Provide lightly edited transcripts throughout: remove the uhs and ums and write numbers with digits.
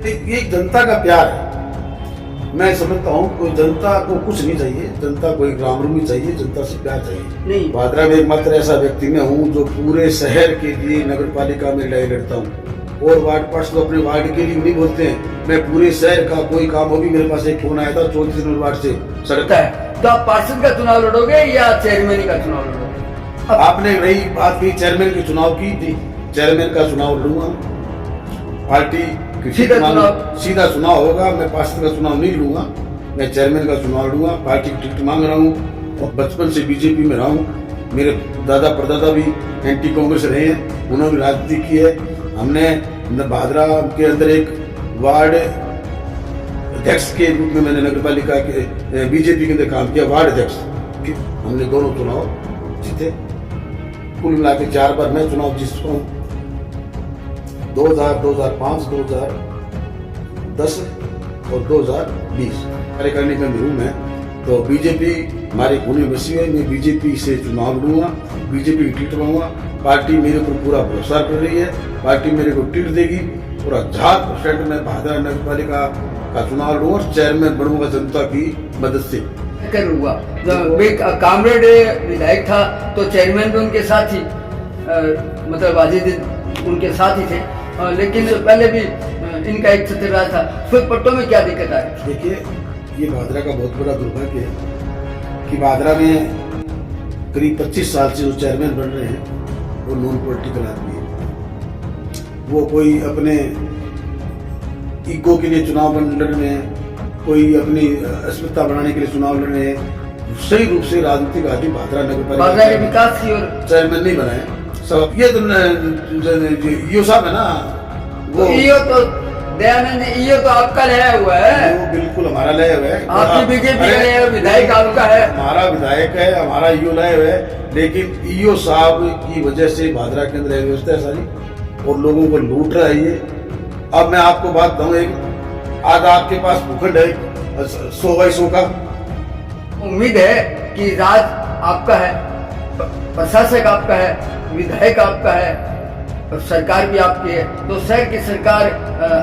ये जनता का प्यार है। मैं समझता हूँ कोई जनता को कुछ नहीं चाहिए, जनता को एक राम रूमी चाहिए, जनता से प्यार चाहिए। नहीं। भादरा में एकमात्र ऐसा व्यक्ति मैं हूँ जो पूरे शहर के लिए नगर पालिका में लड़ाई लड़ता हूँ। और वार्ड पार्षद तो अपने वार्ड के लिए नहीं बोलते हैं, मैं पूरे शहर का कोई काम हो भी मेरे पास एक फोन आया था 34 नंबर वार्ड से सड़क है। तो आप पार्षद का चुनाव लड़ोगे या चेयरमैन का चुनाव लड़ोगे? आपने रही बात की चेयरमैन के चुनाव की थी, चेयरमैन का चुनाव लड़ूंगा। पार्टी सीधा चुनाव होगा, मैं पार्षद का चुनाव नहीं लूंगा, मैं चेयरमैन का चुनाव लूंगा। पार्टी की टिकट मांग रहा हूँ और बचपन से बीजेपी में रहा हूँ। मेरे दादा परदादा भी एंटी कांग्रेस रहे हैं, उन्होंने राजनीति की है। हमने भादरा के अंदर एक वार्ड अध्यक्ष के रूप में मैंने नगर पालिका के बीजेपी के अंदर काम किया, वार्ड अध्यक्ष। हमने दोनों चुनाव जीते, कुल मिला के 4 बार मैं चुनाव जीत चुका हूँ। 2000, 2005, 2010 और 2020 कार्यकारिणी में हूँ मैं। तो बीजेपी हमारे खून में बसी है, मैं बीजेपी से चुनाव लड़ूंगा, बीजेपी की टिकट पाऊंगा। पार्टी मेरे ऊपर पूरा भरोसा कर रही है, पार्टी मेरे को टिकट देगी और 1000% मैं भादरा नगर पालिका का चुनाव लड़ूंगा और चेयरमैन बनूंगा जनता की मदद से। करूंगा। कामरेड विधायक था तो चेयरमैन भी उनके साथ ही मतलब वाजिद उनके साथ ही थे, लेकिन पहले भी इनका एक सत्र रहा था। फिर पट्टों में क्या दिक्कत आई? देखिए, ये भादरा का बहुत बड़ा दुर्भाग्य है कि भादरा में करीब 25 साल से जो चेयरमैन बन रहे हैं वो नॉन पॉलिटिकल आदमी है। वो कोई अपने ईगो के लिए चुनाव लड़ रहे हैं, कोई अपनी अस्मिता बनाने के लिए चुनाव लड़ रहे हैं। सही रूप से राजनीतिक आदमी भादरा नगर पालिका के विकास की ओर चेयरमैन नहीं बनाए सब। ये तो यो साहब है ना, वो यो तो दयानंद, ये तो आपका लया हुआ है। वो बिल्कुल हमारा लया हुआ है। आपकी बीजेपी का विधायक आपका है, हमारा विधायक है, हमारा ईओ लया हुआ है। लेकिन ईओ साहब की वजह से भादरा के अंदर व्यवस्था है सारी और लोगों को लूट रहा है ये। अब मैं आपको बात बताऊं, एक आज आपके पास भूखंड है 100x100 का। उम्मीद है कि राज आपका है, प्रशासक आपका है, विधायक आपका है और सरकार भी आपकी है। तो शहर की सरकार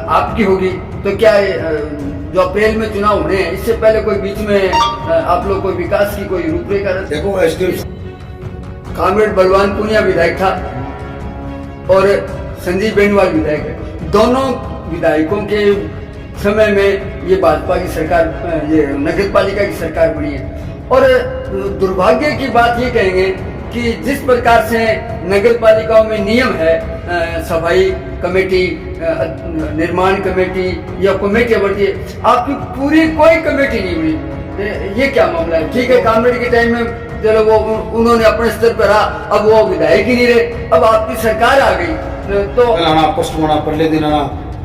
आपकी होगी। तो क्या जो अप्रैल में चुनाव होने हैं, इससे पहले कोई बीच में आप लोग कोई विकास की कोई रूपरेखा? देखो, कामरेड बलवान पुनिया विधायक था और संजीव बेनीवाल विधायक है। दोनों विधायकों के समय में ये भाजपा की सरकार, ये नगर पालिका की सरकार बनी है। और दुर्भाग्य की बात ये कहेंगे कि जिस प्रकार से नगर पालिकाओं में नियम है, सफाई कमेटी, निर्माण कमेटी या कमेटी बढ़ती है, आपकी पूरी कोई कमेटी नहीं हुई। ये क्या मामला है? ठीक है, कामरेड के टाइम में चलो वो उन्होंने अपने स्तर पर रहा, अब वो विधायक ही नहीं रहे, अब आपकी सरकार आ गई तो पोस्ट होना पहले दिन आना,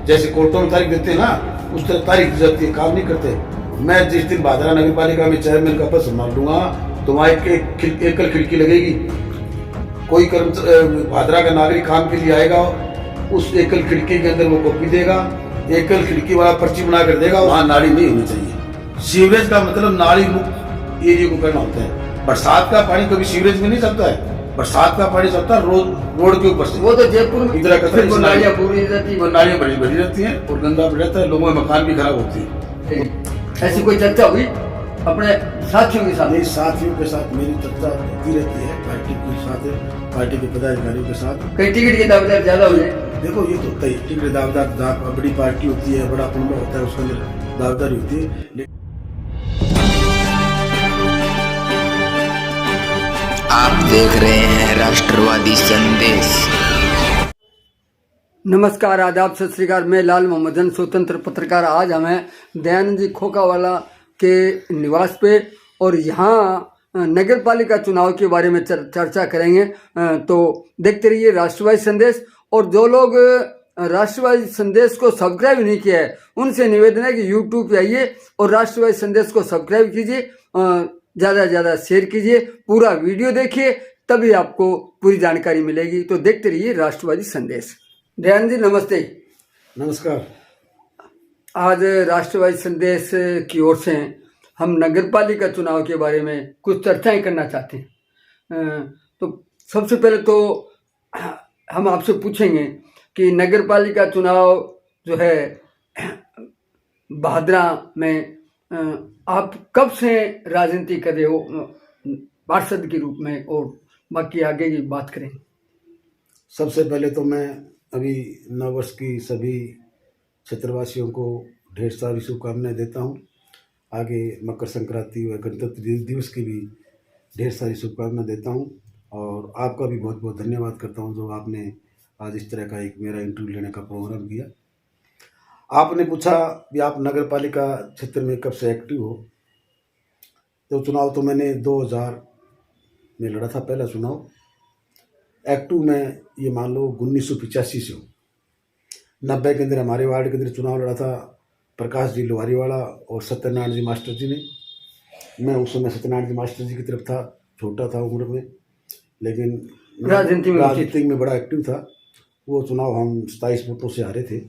जैसे कोर्टों में तारीख देते हैं ना, उस तरह तारीख दी जाती है, काम नहीं करते। मैं जिस दिन भादरा नगर पालिका में चेयरमैन का पद संभाल लूंगा तो वहाँ एकल खिड़की लगेगी। कोई भादरा का नागरिक काम के लिए आएगा, उस एकल खिड़की के अंदर वो कॉपी देगा, एकल खिड़की वाला पर्ची बना कर देगा। वहाँ नाली नहीं होनी चाहिए। सीवरेज का मतलब नाली मुक्त एरिया को करना होता है। बरसात का पानी कभी सीवरेज में नहीं चलता है, बरसात का पानी चलता है रोड के ऊपर से। वो तो जयपुर में इधर कचरा नालियां पूरी रहती है, नालियां बड़ी रहती हैं और गंदा भी रहता है, लोगों में मकान भी खराब होती है। ऐसी कोई चर्चा हुई अपने साथियों के साथ? नहीं, साथियों के साथ मेरी चर्चा होती रहती है, पार्टी के साथ, पार्टी के पदाधिकारियों के साथ। कई टिकट के दावेदार ज्यादा हो जाए? देखो, ये तो होता ही, टिकट दावेदार, बड़ी पार्टी होती है, बड़ा कुंबा होता है, उसके अंदर दावेदारी होती है। आप देख रहे हैं राष्ट्रवादी संदेश। नमस्कार, आदाब, सत श्री अकाल। मैं लाल मोहम्मदन, स्वतंत्र पत्रकार। आज हम हैं दयानंद जी खोखावाला के निवास पे और यहाँ नगर पालिका चुनाव के बारे में चर्चा करेंगे। तो देखते रहिए राष्ट्रवादी संदेश। और जो लोग राष्ट्रवादी संदेश को सब्सक्राइब नहीं किया है, उनसे निवेदन है कि यूट्यूब पे आइए और राष्ट्रवादी संदेश को सब्सक्राइब कीजिए, ज़्यादा से ज़्यादा शेयर कीजिए, पूरा वीडियो देखिए, तभी आपको पूरी जानकारी मिलेगी। तो देखते रहिए राष्ट्रवादी संदेश। दयानंद जी नमस्ते। नमस्कार। आज राष्ट्रवादी संदेश की ओर से हम नगर पालिका चुनाव के बारे में कुछ चर्चाएं करना चाहते हैं। तो सबसे पहले तो हम आपसे पूछेंगे कि नगर पालिका चुनाव जो है भादरा में आप कब से राजनीति कर रहे हो पार्षद के रूप में, और बाकी आगे की बात करें। सबसे पहले तो मैं अभी नववर्ष की सभी क्षेत्रवासियों को ढेर सारी शुभकामनाएं देता हूं। आगे मकर संक्रांति व गणतंत्र दिवस की भी ढेर सारी शुभकामनाएं देता हूं, और आपका भी बहुत बहुत धन्यवाद करता हूं जो आपने आज इस तरह का एक मेरा इंटरव्यू लेने का प्रोग्राम किया। आपने पूछा कि आप नगर पालिका क्षेत्र में कब से एक्टिव हो। तो चुनाव तो मैंने 2000 में लड़ा था, पहला चुनाव। एक्टिव में ये मान लो 1985 से हूँ। 90 के अंदर हमारे वार्ड के अंदर चुनाव लड़ा था प्रकाश जी लोहारीवाला और सत्यनारायण जी मास्टर जी ने। मैं उस समय सत्यनारायण जी मास्टर जी की तरफ था, छोटा था उम्र में, लेकिन राजनीति में बड़ा एक्टिव था। वो चुनाव हम 27 वोटों से हारे थे।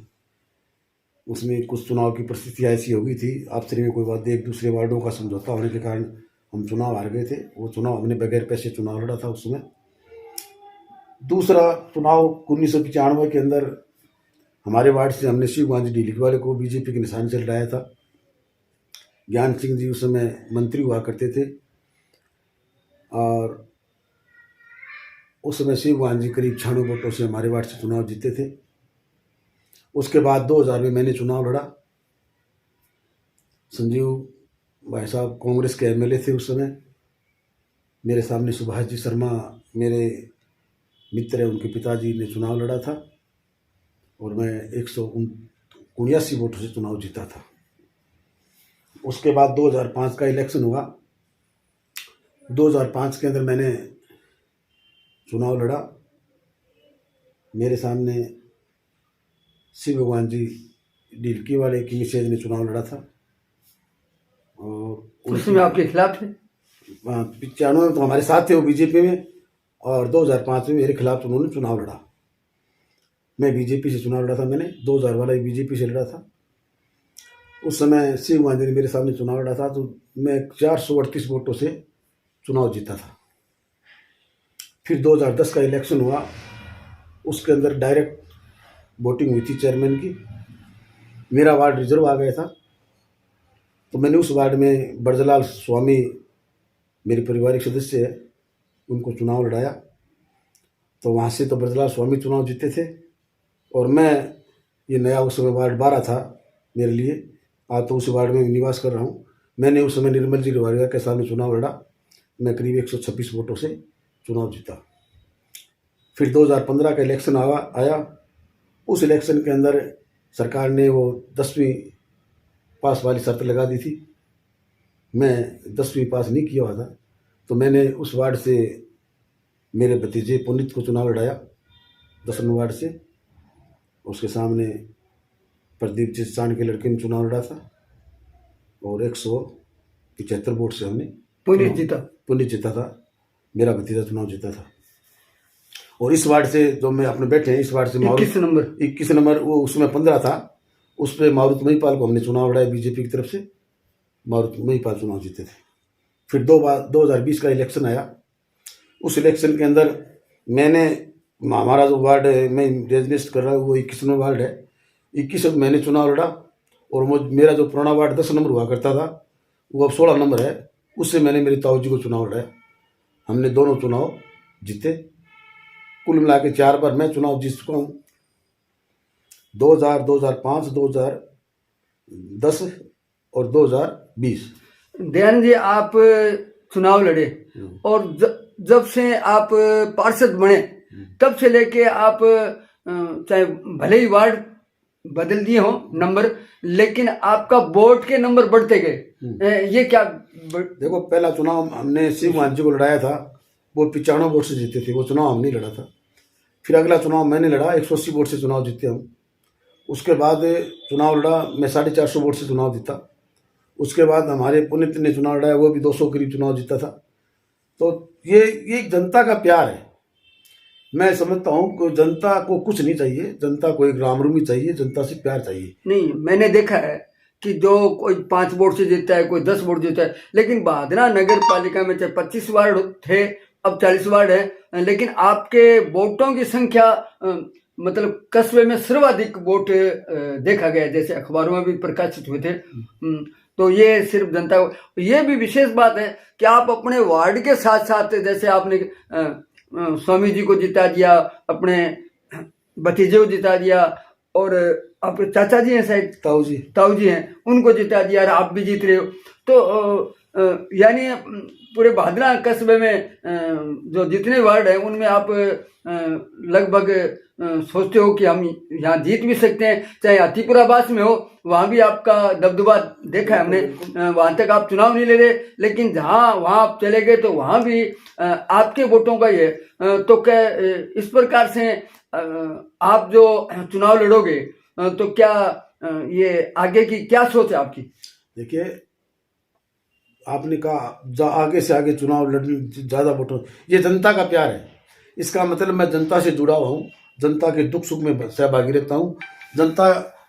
उसमें कुछ चुनाव की परिस्थितियाँ ऐसी हो गई थी, आपसी में कोई बात, एक दूसरे वार्डों का समझौता होने के कारण हम चुनाव हार गए थे। वो चुनाव हमने बगैर पैसे चुनाव लड़ा था उस समय। दूसरा चुनाव 1995 के अंदर हमारे वार्ड से हमने शिव गांधी डीलिक वाले को बीजेपी के निशान से लड़ाया था। ज्ञान सिंह जी उस समय मंत्री हुआ करते थे, और उस समय शिव गांधी करीब 96 वोटों से हमारे वार्ड से चुनाव जीते थे। उसके बाद 2000 में मैंने चुनाव लड़ा। संजीव भाई साहब कांग्रेस के एमएलए थे उस समय। मेरे सामने सुभाष जी शर्मा मेरे मित्र हैं, उनके पिताजी ने चुनाव लड़ा था, और मैं 179 वोटों से चुनाव जीता था। उसके बाद 2005 का इलेक्शन हुआ। 2005 के अंदर मैंने चुनाव लड़ा। मेरे सामने शिव भगवान जी डीलकी वाले की मिसेज ने चुनाव लड़ा था, और उसमें आपके खिलाफ थे। 95 में तो हमारे साथ थे वो बीजेपी में, और 2005 में मेरे खिलाफ उन्होंने चुनाव लड़ा। मैं बीजेपी से चुनाव लड़ा था, मैंने 2000 वाला बीजेपी से लड़ा था। उस समय शिव गांधी ने मेरे सामने चुनाव लड़ा था, तो मैं 438 वोटों से चुनाव जीता था। फिर 2010 का इलेक्शन हुआ, उसके अंदर डायरेक्ट वोटिंग हुई थी चेयरमैन की। मेरा वार्ड रिजर्व आ गया था, तो मैंने उस वार्ड में ब्रजलाल स्वामी मेरे पारिवारिक सदस्य है, उनको चुनाव लड़ाया। तो वहाँ से तो ब्रजलाल स्वामी चुनाव जीते थे, और मैं ये नया उस समय वार्ड 12 था मेरे लिए। आज तो उस वार्ड में निवास कर रहा हूँ। मैंने उस समय निर्मल जी लोहारिया के सामने चुनाव लड़ा। मैं करीब 126 वोटों से चुनाव जीता। फिर 2015 का इलेक्शन आया। उस इलेक्शन के अंदर सरकार ने वो 10वीं पास वाली शर्त लगा दी थी। मैं 10वीं पास नहीं किया हुआ था, तो मैंने उस वार्ड से मेरे भतीजे पुनीत को चुनाव लड़ाया 10वें वार्ड से। उसके सामने प्रदीप चिस्तान के लड़के ने चुनाव लड़ा था, और 175 वोट से हमने पुनीत जीता था। मेरा भतीजा चुनाव जीता था। और इस वार्ड से जो मैं अपने बैठे हैं, इस वार्ड से 21 नंबर वो उसमें 15 था, उस पर मारुत महिपाल को हमने चुनाव लड़ाया बीजेपी की तरफ से। मारुत महिपाल चुनाव जीते थे। फिर 2020 का इलेक्शन आया। उस इलेक्शन के अंदर मैंने, हमारा जो वार्ड है, मैं रेजिडेंस कर रहा हूँ, वो 21वां वार्ड है। 21 मैंने चुनाव लड़ा, और मेरा जो पुराना वार्ड 10 नंबर हुआ करता था, वो अब 16 नंबर है। उससे मैंने मेरे ताऊ जी को चुनाव लड़ाया। हमने दोनों चुनाव जीते। कुल मिला के 4 बार मैं चुनाव जीत चुका हूँ। 2000, 2005, 2010 और 2020। दयानंद जी, आप चुनाव लड़े, और जब से आप पार्षद बने, तब से लेके आप चाहे भले ही वार्ड बदल दिए हो नंबर, लेकिन आपका वोट के नंबर बढ़ते गए। ये क्या? देखो, पहला चुनाव हमने शिव गांधी को लड़ाया था, वो 95 वोट से जीते थे। वो चुनाव हम नहीं लड़ा था। फिर अगला चुनाव मैंने लड़ा, 180 वोट से चुनाव जीते हम। उसके बाद चुनाव लड़ा, मैं 450 वोट से चुनाव जीता। उसके बाद हमारे पुनीत ने चुनाव लड़ाया, वो भी 200 करीब चुनाव जीता था। तो ये जनता का प्यार है। मैं समझता हूँ कि जनता को कुछ नहीं चाहिए, जनता को एक रामरूमी चाहिए, जनता से प्यार चाहिए। नहीं, मैंने देखा है कि जो कोई 5 वोट से जीतता है, कोई 10 वोट जीतता है, लेकिन भादरा नगर पालिका में चाहे 25 वार्ड थे, अब 40 वार्ड है, लेकिन आपके वोटों की संख्या मतलब कस्बे में सर्वाधिक वोट देखा गया, जैसे अखबारों में भी प्रकाशित हुए थे। तो ये सिर्फ जनता को, ये भी विशेष बात है कि आप अपने वार्ड के साथ साथ, जैसे आपने स्वामी जी को जिता दिया, अपने भतीजे को जिता दिया, और आपके चाचा जी हैं शायद, ताऊ जी हैं, उनको जिता दिया, और आप भी जीत रहे हो। तो यानी पूरे भादरा कस्बे में जो जितने वार्ड हैं उनमें आप लगभग सोचते हो कि हम यहाँ जीत भी सकते हैं। चाहे हाथीपुराबास में हो, वहाँ भी आपका दबदबा देखा है हमने, वहाँ तक आप चुनाव नहीं ले रहे, लेकिन जहाँ वहाँ आप चले गए तो वहाँ भी आपके वोटों का ही है। तो क्या इस प्रकार से आप जो चुनाव लड़ोगे तो क्या ये आगे की क्या सोच है आपकी? देखिए, आपने कहा आगे से आगे चुनाव लड़ने ज्यादा वोटों, ये जनता का प्यार है। इसका मतलब मैं जनता से जुड़ा हुआ हूँ, जनता के दुख सुख में सहभागी रहता हूँ। जनता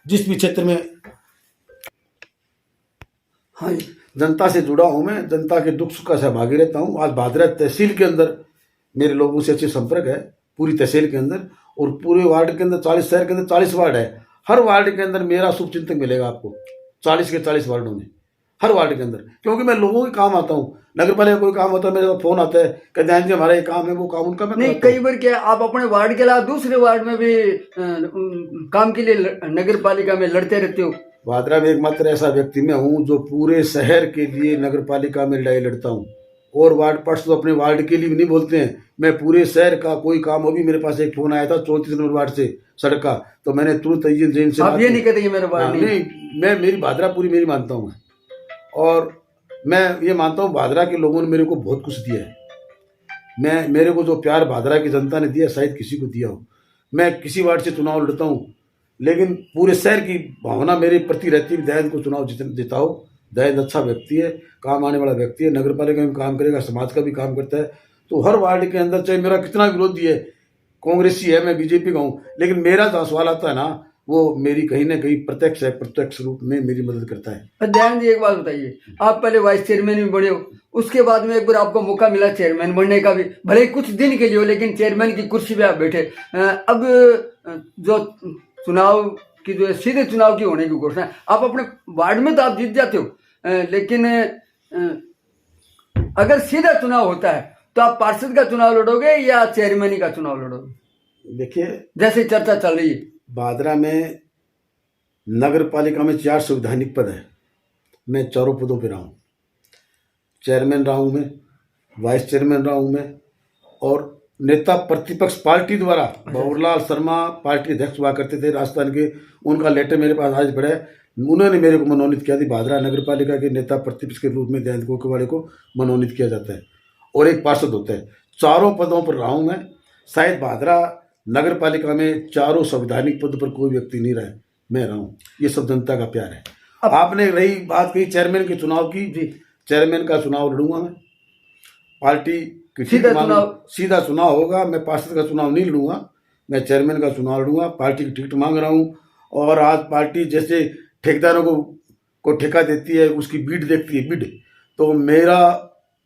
जिस भी क्षेत्र में, हाँ, जनता से जुड़ा हूँ मैं, जनता के दुख सुख का सहभागी रहता हूँ। आज भादरा तहसील के अंदर मेरे लोगों से अच्छे संपर्क है, पूरी तहसील के अंदर, और पूरे वार्ड के अंदर 40 शहर के अंदर 40 वार्ड है। हर वार्ड के अंदर मेरा शुभचिंतक मिलेगा आपको, 40 के 40 वार्डों में, हर वार्ड के अंदर, क्योंकि मैं लोगों के काम आता हूँ। नगर पालिका कोई काम होता है, मेरे पास फोन आता है, कहते हैं जी हमारा ये काम है, वो काम उनका मैं नहीं। कई बार क्या आप अपने वार्ड के अलावा दूसरे वार्ड में भी काम के लिए नगर पालिका में लड़ते रहते हो? भादरा में एकमात्र ऐसा व्यक्ति मैं हूँ जो पूरे शहर के लिए नगर पालिका में लड़ाई लड़ता हूँ, और वार्ड पार्षद तो अपने वार्ड के लिए भी नहीं बोलते हैं। मैं पूरे शहर का कोई काम हो, भी मेरे पास एक फोन आया था 34 नंबर वार्ड से सड़क का, तो मैंने तुरंत जैन से, आप ये नहीं कहते कि मेरा वार्ड नहीं, मैं मेरी भादरा पूरी मेरी मानता हूँ, और मैं ये मानता हूँ भादरा के लोगों ने मेरे को बहुत कुछ दिया है। मेरे को जो प्यार भादरा की जनता ने दिया शायद किसी को दिया हो। मैं किसी वार्ड से चुनाव लड़ता हूँ, लेकिन पूरे शहर की भावना मेरे प्रति रहती है, दयानंद को चुनाव जिताओ। दयानंद अच्छा व्यक्ति है, काम आने वाला व्यक्ति है, नगर पालिका में काम करेगा, समाज का भी काम करता है। तो हर वार्ड के अंदर, चाहे मेरा कितना विरोधी है, कांग्रेसी है, मैं बीजेपी का हूँ, लेकिन मेरा जो सवाल आता है ना, वो मेरी कहीं ना कहीं प्रत्यक्ष रूप में मेरी मदद करता है। ध्यान जी, एक बात बताइए, आप पहले वाइस चेयरमैन भी बने हो, उसके बाद में एक बार आपको मौका मिला चेयरमैन बनने का भी, भले ही कुछ दिन के लिए हो, लेकिन चेयरमैन की कुर्सी पे आप बैठे। अब जो चुनाव की जो सीधे चुनाव की होने की घोषणा है, आप अपने वार्ड में तो आप जीत जाते हो, लेकिन अगर सीधा चुनाव होता है तो आप पार्षद का चुनाव लड़ोगे या चेयरमैन का चुनाव लड़ोगे? देखिए, जैसे चर्चा चल रही है, भादरा में नगर पालिका में 4 संवैधानिक पद है। मैं चारों पदों पर रहा हूँ, चेयरमैन रहा हूँ मैं, वाइस चेयरमैन रहा हूँ मैं, और नेता प्रतिपक्ष पार्टी द्वारा भंवरलाल शर्मा पार्टी अध्यक्ष हुआ करते थे राजस्थान के, उनका लेटर मेरे पास आज पड़ा है। उन्होंने मेरे को मनोनीत किया थी, भादरा नगर पालिका के नेता प्रतिपक्ष के रूप में दयानंद कोकवाड़े को मनोनीत किया जाता है, और एक पार्षद होता है। चारों पदों पर रहा हूँ मैं। शायद भादरा नगर पालिका में चारों संवैधानिक पद पर कोई व्यक्ति नहीं रहा है, मैं रहा हूँ। ये सब जनता का प्यार है। अब आपने रही बात कही चेयरमैन के चुनाव की, चेयरमैन का चुनाव लड़ूंगा मैं। पार्टी सीधा चुनाव होगा, मैं पार्षद का चुनाव नहीं लड़ूंगा, मैं चेयरमैन का चुनाव लड़ूंगा। पार्टी की टिकट मांग रहा हूँ, और आज पार्टी जैसे ठेकेदारों को ठेका देती है, उसकी बीड देखती है, बीड। तो मेरा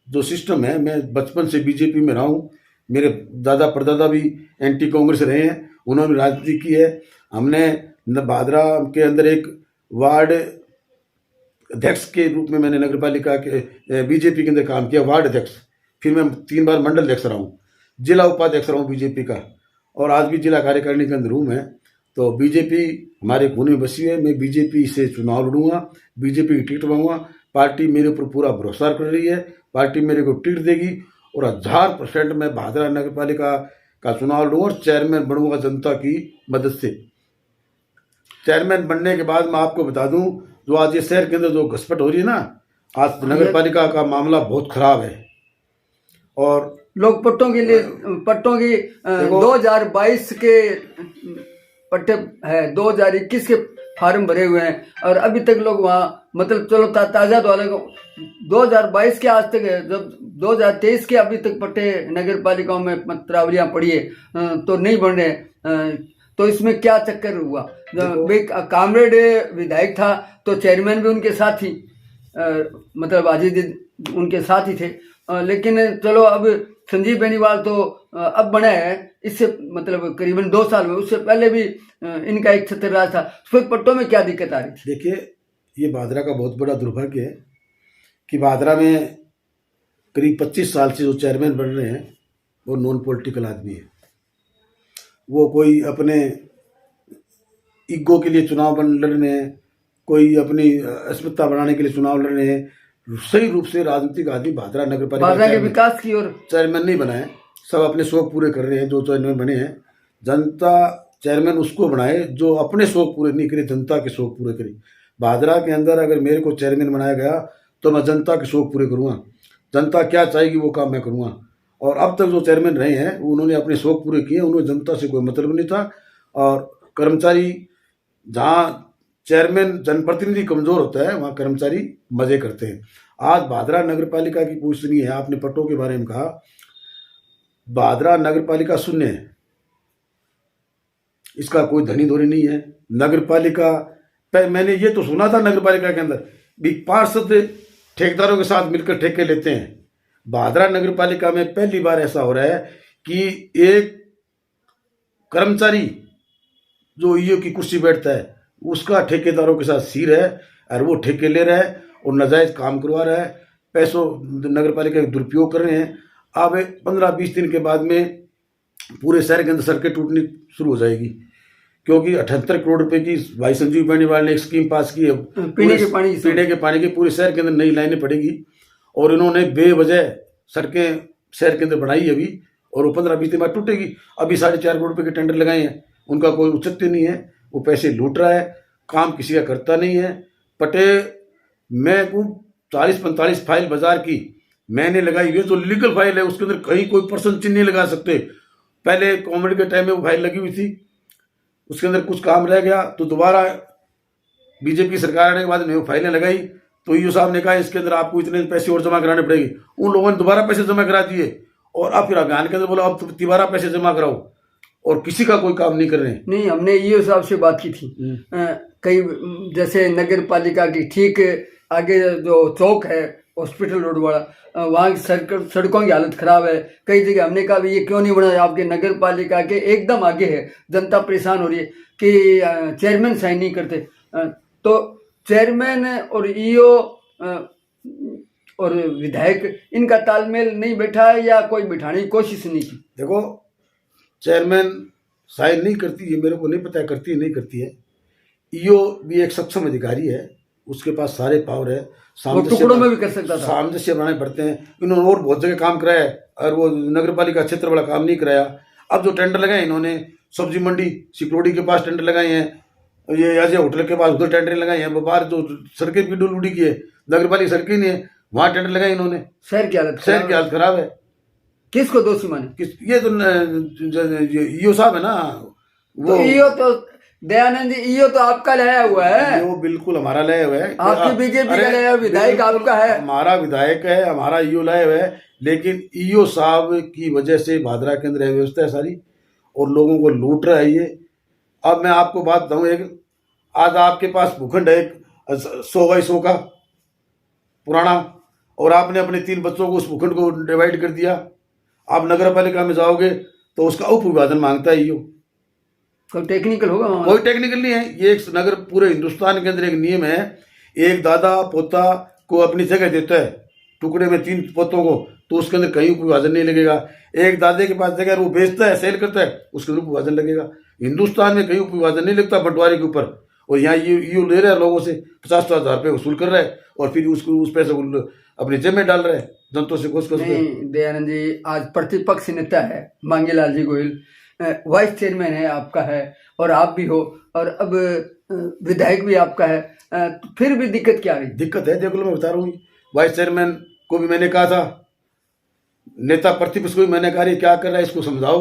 जो सिस्टम है, मैं बचपन से बीजेपी में रहा हूँ, मेरे दादा परदादा भी एंटी कांग्रेस रहे हैं, उन्होंने राजनीति की है। हमने भादरा के अंदर एक वार्ड अध्यक्ष के रूप में मैंने नगर पालिका के बीजेपी के अंदर काम किया, वार्ड अध्यक्ष। फिर मैं 3 बार मंडल अध्यक्ष रहा हूँ, जिला उपाध्यक्ष रहा हूँ बीजेपी का, और आज भी जिला कार्यकारिणी के अंदर हूँ मैं। तो बीजेपी हमारे खून में बसी है, मैं बीजेपी से चुनाव लड़ूंगा, बीजेपी की टिकट मांगूंगा। पार्टी मेरे ऊपर पूरा भरोसा कर रही है, पार्टी मेरे को टिकट देगी, और 1000% मैं भादरा नगर पालिका का चुनाव लड़ूंगा, और चेयरमैन बनूंगा जनता की मदद से। चेयरमैन बनने के बाद मैं आपको बता दूं, जो आज ये शहर के अंदर जो घसपट हो रही है ना, आज नगर पालिका का मामला बहुत खराब है, और लोग पट्टों के लिए, पट्टों की 2022 के पट्टे है, 2021 के फार्म भरे हुए हैं, और अभी तक लोग वहाँ, मतलब चलो ताज़ा तो अलग, 2022 के आज तक है, जब 2023 के अभी तक पट्टे नगर पालिकाओं में पत्रावलियाँ पड़ी है, तो नहीं बन रहे। तो इसमें क्या चक्कर हुआ? कामरेड विधायक था, तो चेयरमैन भी उनके साथ ही। मतलब अजीत उनके साथ ही थे। लेकिन चलो अब संजीव बेनीवाल तो अब बना है, इससे मतलब करीबन 2 साल में, उससे पहले भी इनका एक छत्र राज था। फिर पट्टों में क्या दिक्कत आ रही थी? देखिए, ये भादरा का बहुत बड़ा दुर्भाग्य है कि भादरा में करीब 25 साल से जो चेयरमैन बन रहे हैं वो नॉन पॉलिटिकल आदमी है। वो कोई अपने ईगो के लिए चुनाव लड़ रहे हैं, कोई अपनी अस्मिता बढ़ाने के लिए चुनाव लड़ रहे हैं। सही रूप से राजनीतिक आदमी भादरा नगर पालिका के विकास की ओर चेयरमैन नहीं बनाए, सब अपने शौक पूरे कर रहे हैं। जो चेयरमैन बने हैं, जनता चेयरमैन उसको बनाए जो अपने शौक पूरे नहीं करे, जनता के शौक पूरे करे। भादरा के अंदर अगर मेरे को चेयरमैन बनाया गया तो मैं जनता के शौक पूरे करूँगा, जनता क्या चाहेगी वो काम मैं करूँगा। और अब तक जो चेयरमैन रहे हैं उन्होंने अपने शौक पूरे किए, उन्होंने जनता से कोई मतलब नहीं था। और कर्मचारी, जहाँ चेयरमैन जनप्रतिनिधि कमजोर होता है वहाँ कर्मचारी मजे करते हैं। आज भादरा नगर पालिका की पूछनी है, आपने पट्टों के बारे में कहा, भादरा नगर पालिका शून्य है, इसका कोई धनी धोरी नहीं है। नगर पालिका मैंने ये तो सुना था नगर पालिका के अंदर भी पार्षद ठेकेदारों के साथ मिलकर ठेके लेते हैं। भादरा नगर पालिका में पहली बार ऐसा हो रहा है कि एक कर्मचारी जो ईओ की कुर्सी बैठता है उसका ठेकेदारों के साथ सिर है और वो ठेके ले रहा है और नाजायज काम करवा रहा है, पैसों नगर पालिका का दुरुपयोग कर रहे हैं। अब 15-20 दिन के बाद में पूरे शहर के अंदर सड़कें टूटनी शुरू हो जाएगी, क्योंकि 78 करोड़ रुपए की भाई संजीव बेनीवाल ने एक स्कीम पास की है पीने के पानी की। पूरे शहर के अंदर नई लाइनें पड़ेगी और इन्होंने बेवजह सड़कें शहर के अंदर बनाई अभी, और वो 15-20 दिन बाद टूटेगी। अभी 4.5 करोड़ रुपए के टेंडर लगाए हैं, उनका कोई औचित्य नहीं है, वो पैसे लूट रहा है, काम किसी का करता नहीं है। पटे मैं 40-45 फाइल बाजार की मैंने लगाई हुई, जो लीगल फाइल है उसके अंदर कहीं कोई पर्सन चिन्ह नहीं लगा सकते। पहले कोविड के टाइम में वो फाइल लगी हुई थी, उसके अंदर कुछ काम रह गया तो दोबारा बीजेपी सरकार आने के बाद में वो फाइलें लगाई तो ईओ साहब ने कहा इसके अंदर आपको इतने पैसे और जमा कराने पड़ेंगे। उन लोगों ने दोबारा पैसे जमा करा दिए और अब फिर अभियान के अंदर बोला अब दोबारा पैसे जमा कराओ, और किसी का कोई काम नहीं कर रहे हैं। नहीं, हमने ईओ साहब से बात की थी। कई जैसे नगर पालिका की ठीक आगे जो चौक है हॉस्पिटल रोड वाला, वहाँ की सड़कों की हालत खराब है। कई जगह हमने कहा भी ये क्यों नहीं बना, आपके नगर पालिका के एकदम आगे है, जनता परेशान हो रही है कि चेयरमैन साइन नहीं करते। तो चेयरमैन और ईओ और विधायक इनका तालमेल नहीं बैठा है या कोई बिठाने की कोशिश नहीं की? देखो, चेयरमैन साइन नहीं करती है, मेरे को नहीं पता करती है नहीं करती है। ईओ भी एक सक्षम अधिकारी है, उसके पास सारे पावर है, टुकड़ों में भी कर सकता था, सामंजस्य बनाने पड़ते हैं। इन्होंने और बहुत जगह काम कराया है और वो नगर पालिका क्षेत्र वाला काम नहीं कराया। अब जो टेंडर लगाए इन्होंने सब्जी मंडी सिक्योरिटी के पास टेंडर लगाए हैं, ये अजय होटल के पास उधर टेंडर लगाए हैं, बाहर जो सड़कें भी डुलुडी की है, नगर पालिका सड़कें नहीं है, वहाँ टेंडर लगाए इन्होंने। शहर की हालत खराब है। किसको दोषी माने? ये तो ईओ साहब है ना, वो तो ईओ तो दयानंद जी, ईओ तो आपका लाया हुआ है। वो बिल्कुल हमारा लाया हुआ है, आपकी बीजेपी का लाया, विधायक आपका है, हमारा विधायक है, हमारा ईओ लाया हुआ है। लेकिन ईओ साहब की वजह से भादरा के अंदर व्यवस्था है सारी और लोगों को लूट रहा है ये। अब मैं आपको बात बताऊं, एक आज आपके पास भूखंड है 100 बाई 100 का पुराना, और आपने अपने 3 बच्चों को उस भूखंड को डिवाइड कर दिया। आप नगर पालिका में जाओगे तो उसका उपविभाजन मांगता है ईओ। कोई टेक्निकल होगा? कोई टेक्निकल नहीं है, ये एक नगर पूरे हिंदुस्तान के अंदर एक नियम है, एक दादा पोता को अपनी जगह देता है टुकड़े में 3 पोतों को, तो उसके अंदर कहीं उपविभाजन नहीं लगेगा। एक दादे के पास जगह वो बेचता है, सेल करता है, उसके अंदर उपविभाजन लगेगा। हिंदुस्तान में कहीं उपविभाजन नहीं लगता बंटवारे के ऊपर, और यहाँ ईओ ले रहा है लोगों से 50-50 हज़ार रुपये वसूल कर रहा है और फिर उसको उस पैसे को अपनी जेब में डाल रहा है, जनता से घुस घुस। नहीं दयानंद जी, आज प्रतिपक्ष नेता है मांगेलाल जी गोयल, वाइस चेयरमैन है आपका है और आप भी हो, और अब विधायक भी आपका है, तो फिर भी दिक्कत क्या आ रही? दिक्कत है, देखो मैं बता रहा हूँ, वाइस चेयरमैन को भी मैंने कहा था, नेता प्रतिपक्ष को भी मैंने कहा क्या कर रहा है इसको समझाओ,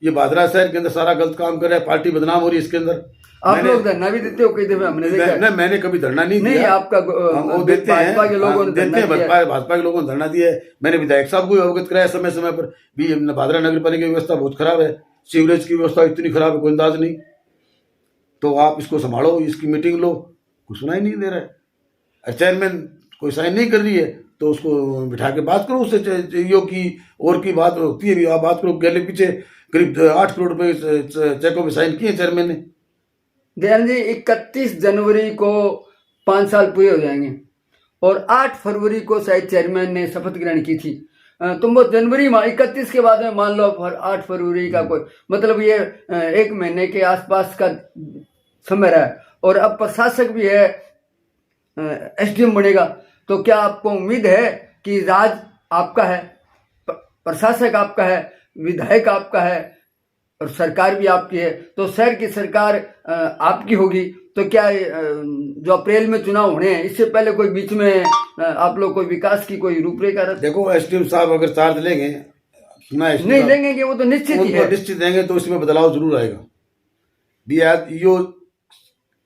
ये भादरा शहर के अंदर सारा गलत काम कर रहा है, पार्टी बदनाम हो रही है इसके अंदर। आप लोग धरना भी देते हो कई दफे, हमने देखा नहीं, मैंने कभी धरना नहीं दिया। नहीं, आपका वो देते हैं, भाजपा के लोगों ने भाजपा के लोगों ने धरना दिया है। मैंने विधायक साहब को अवगत कराया समय समय पर भी, भादरा नगर पालिका की व्यवस्था बहुत खराब है, सीवरेज की व्यवस्था इतनी खराब है कोई अंदाज नहीं, तो आप इसको संभालो, इसकी मीटिंग लो, कुछ सुनाई नहीं दे रहा है। चेयरमैन कोई साइन नहीं कर रही है तो उसको बिठा के बात करो उससे, ईओ की और की बात होती है, आप बात करो। गले पीछे करीब 8 करोड़ रुपए चेकों में साइन किए चेयरमैन ने। दयानंद जी 31 जनवरी को 5 साल पूरे हो जाएंगे और 8 फरवरी को शायद चेयरमैन ने शपथ ग्रहण की थी। तुम वो जनवरी 31 के बाद में मान लो 8 फरवरी का कोई मतलब ये 1 महीने के आसपास का समय रहा है और अब प्रशासक भी है, एसडीएम बनेगा। तो क्या आपको उम्मीद है कि राज आपका है, प्रशासक आपका है, विधायक आपका है और सरकार भी आपकी है, तो शहर की सरकार आपकी होगी, तो क्या जो अप्रैल में चुनाव होने हैं इससे पहले कोई बीच में आप लोग कोई विकास की कोई रूपरेखा रख? देखो एसडीएम साहब अगर चार्ज लेंगे, सुना नहीं लेंगे कि वो तो निश्चित ही है, निश्चित देंगे तो इसमें बदलाव जरूर आएगा। भी ईओ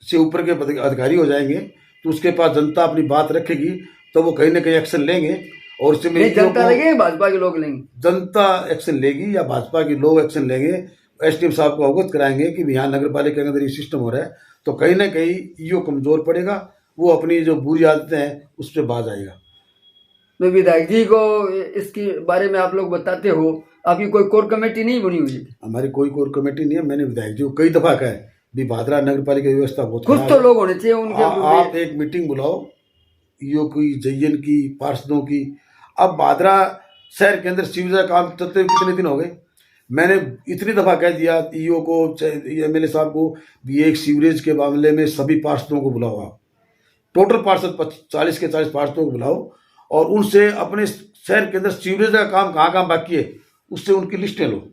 से ऊपर के अधिकारी हो जाएंगे तो उसके पास जनता अपनी बात रखेगी तो वो कहीं ना कहीं एक्शन लेंगे। और इसमें जनता लेंगे, भाजपा के लोग लेंगे, जनता एक्शन लेगी या भाजपा के लोग एक्शन लेंगे। एसडीएम साहब को अवगत कराएंगे कि यहाँ नगर पालिका के अंदर ये सिस्टम हो रहा है, तो कहीं ना कहीं ईओ कमजोर पड़ेगा, वो अपनी जो बुरी आदतें हैं उस पर बाज आएगा। तो विधायक जी को इसके बारे में आप लोग बताते हो, आपकी कोई कोर कमेटी नहीं बनी हुई है? हमारी कोई कोर कमेटी नहीं है। मैंने विधायक जी को कई दफा कहा है भी भादरा नगर पालिका की व्यवस्था बहुत कुछ तो लोग होने चाहिए उनके। आप एक मीटिंग बुलाओ ईओ की, जयन की, पार्षदों की। अब भादरा शहर के अंदर सीवरेज का काम चलते हुए कितने दिन हो गए? मैंने इतनी दफा कह दिया ईओ को, एमएलए साहब को भी एक सीवरेज के मामले में सभी पार्षदों को बुलाओ, आप टोटल पार्षद 40 के 40 पार्षदों को बुलाओ और उनसे अपने शहर के अंदर सीवरेज का काम कहाँ बाकी है उससे उनकी लिस्टें लो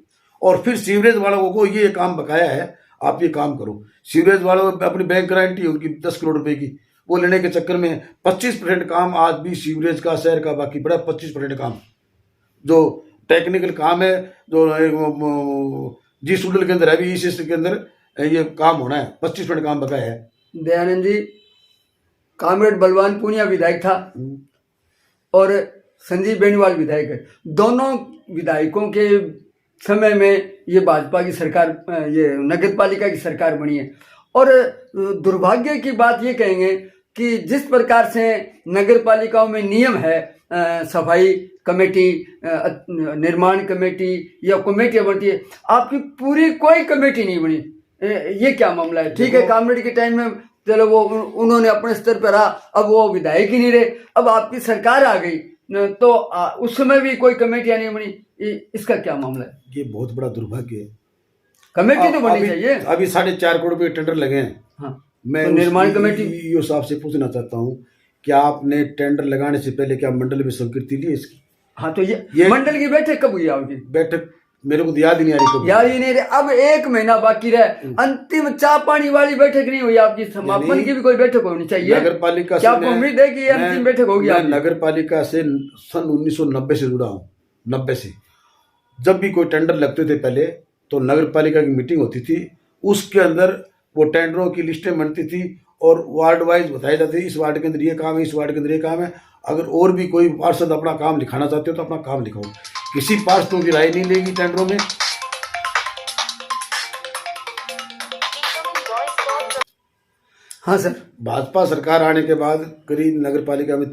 और फिर सीवरेज वालों को ये काम बकाया है आप ये काम करो। सीवरेज वालों अपनी बैंक गारंटी उनकी 10 करोड़ रुपए की, वो लेने के चक्कर में 25% काम आज भी सीवरेज का शहर का बाकी पड़ा। 25% काम जो टेक्निकल काम है, जो जी शेड्यूल के अंदर है, अभी इस के अंदर ये काम होना है, 25% काम बकाया है। दयानंद जी, कामरेड बलवान पूनिया विधायक था और संजीव बेनीवाल विधायक है। दोनों विधायकों के समय में ये भाजपा की सरकार, ये नगर पालिका की सरकार बनी है। और दुर्भाग्य की बात ये कहेंगे कि जिस प्रकार से नगर पालिकाओं में नियम है, सफाई कमेटी, निर्माण कमेटी या कमेटियां बनती है, आपकी पूरी कोई कमेटी नहीं बनी। ये क्या मामला है? ठीक है, कामरेड के टाइम में चलो वो उन्होंने अपने स्तर पर रहा, अब वो विधायक ही नहीं रहे, अब आपकी सरकार आ गई तो उस समय भी कोई कमेटियां नहीं बनी। इसका क्या मामला है? ये बहुत बड़ा दुर्भाग्य है। कमेटी तो बननी चाहिए। अभी 4.5 करोड़ रुपए टेंडर लगे हैं। हाँ, मैं तो निर्माण कमेटी ईओ साहब से पूछना चाहता हूँ, क्या आपने टेंडर लगाने से पहले क्या मंडल में स्वीकृति ली इसकी? हाँ, तो ये मंडल की बैठक कब हुई आपकी? बैठक मेरे को याद ही नहीं आ रही कब। याद ही नहीं रही। अब 1 महीना बाकी रहे, अंतिम चाय पानी वाली बैठक नहीं हुई आपकी, समापन की भी कोई बैठक होनी चाहिए। नगर पालिका क्या आपको उम्मीद है कि ये अंतिम बैठक होगी? नगर पालिका से सन 1990 से जुड़ा हूँ। 90 से जब भी कोई टेंडर लगते थे पहले तो नगर पालिका की मीटिंग होती थी, उसके अंदर वो टेंडरों की लिस्टें बनती थी और वार्ड वाइज बताए जाते थे, इस वार्ड के अंदर ये काम है, इस वार्ड के अंदर ये काम है। अगर और भी कोई पार्षद अपना काम लिखाना चाहते हो तो अपना काम लिखाओ, किसी पार्षदों की राय नहीं लेगी टेंडरों में। हाँ सर, भाजपा सरकार आने के बाद करीब नगर पालिका में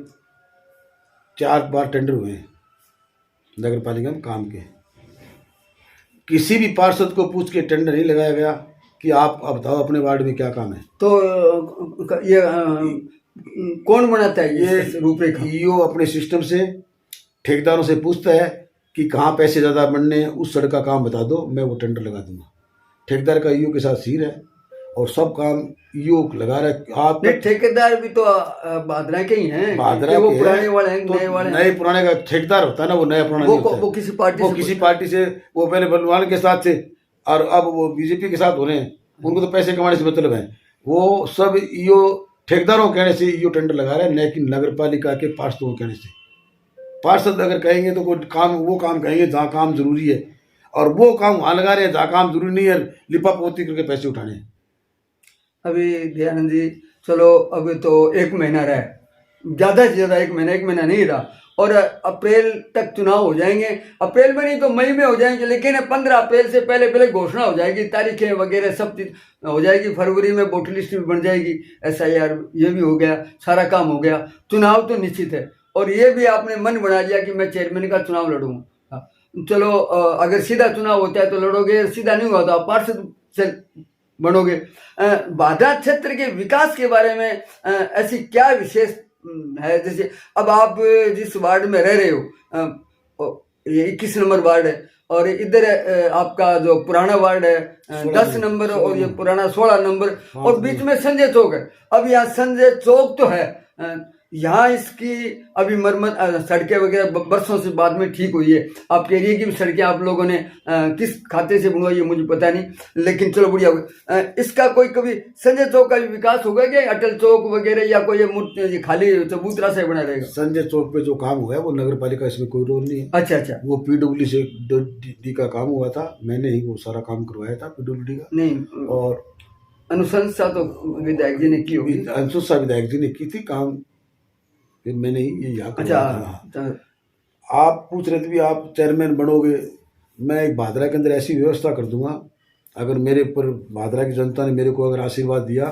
4 बार टेंडर हुए हैं नगर पालिका में काम के। किसी भी पार्षद को पूछ के टेंडर नहीं लगाया गया कि आप बताओ अपने वार्ड में क्या काम है। तो ये कौन बनाता है ये रूपरेखा? ईओ अपने सिस्टम से ठेकेदारों से पूछता है कि कहाँ पैसे ज़्यादा बनने हैं, उस सड़क का काम बता दो, मैं वो टेंडर लगा दूंगा। ठेकेदार का ईओ के साथ सीर है और सब काम ईओ लगा रहा है। आप ठेकेदार भी तो भादरा के ही हैं, भादरा वो के पुराने वाले हैं, नए वाले? नए पुराने का ठेकेदार होता है ना, वो नया पुराना नहीं होता है। वो किसी पार्टी से वो पहले बलवान के साथ थे और अब वो बीजेपी के साथ हो रहे हैं। उनको तो पैसे कमाने से मतलब है। वो सब ईओ ठेकेदारों कहने से ईओ टेंडर लगा रहे हैं, लेकिन नगर पालिका के पार्षदों के कहने से। पार्षद अगर कहेंगे तो कोई काम, वो काम कहेंगे जहाँ काम जरूरी है, और वो काम वहाँ लगा रहे हैं जहाँ काम जरूरी नहीं है, लिपा पोती करके पैसे उठाने हैं। अभी दयानंद जी, चलो अभी तो 1 महीना रहा है ज़्यादा से ज़्यादा एक महीना नहीं रहा, और अप्रैल तक चुनाव हो जाएंगे। अप्रैल में नहीं तो मई में हो जाएंगे, लेकिन 15 अप्रैल से पहले पहले घोषणा हो जाएगी, तारीखें वगैरह सब चीज़ हो जाएगी। फरवरी में वोटर लिस्ट भी बन जाएगी, SIR ये भी हो गया, सारा काम हो गया। चुनाव तो निश्चित है, और ये भी आपने मन बना लिया कि मैं चेयरमैन का चुनाव लड़ूंगा। चलो, अगर सीधा चुनाव होता है तो लड़ोगे, सीधा नहीं हुआ तो आप पार्षद से बनोगे। बाधा क्षेत्र के विकास के बारे में ऐसी क्या विशेष है? जैसे अब आप जिस वार्ड में रह रहे हो, ये 21 नंबर वार्ड है, और इधर आपका जो पुराना वार्ड है 10 नंबर, और ये पुराना 16 नंबर, और बीच में संजय चौक है। अब यहाँ संजय चौक तो है, यहाँ इसकी अभी मरम्मत, सड़कें वगैरह बरसों से बाद में ठीक हुई है। आपके एरिया की भी सड़कें आप लोगों ने किस खाते से बनवाई है मुझे पता नहीं, लेकिन चलो बढ़िया हो। इसका कोई कभी संजय चौक का भी विकास होगा क्या? अटल चौक वगैरह, या कोई मूर्ति खाली चबूतरा से बना रहेगा? संजय चौक पे जो काम हुआ है वो नगर पालिका, इसमें कोई रोल नहीं है। अच्छा, वो PWD का काम हुआ था, मैंने ही वो सारा काम करवाया था PWD का। नहीं, और अनुशंसा तो विधायक जी ने की होगी। अनुशंसा विधायक जी ने की थी, काम फिर मैंने ही ये यहाँ करवाया था। अच्छा, आप पूछ रहे थे भी आप चेयरमैन बनोगे, मैं एक भादरा के अंदर ऐसी व्यवस्था कर दूंगा, अगर मेरे ऊपर भादरा की जनता ने मेरे को अगर आशीर्वाद दिया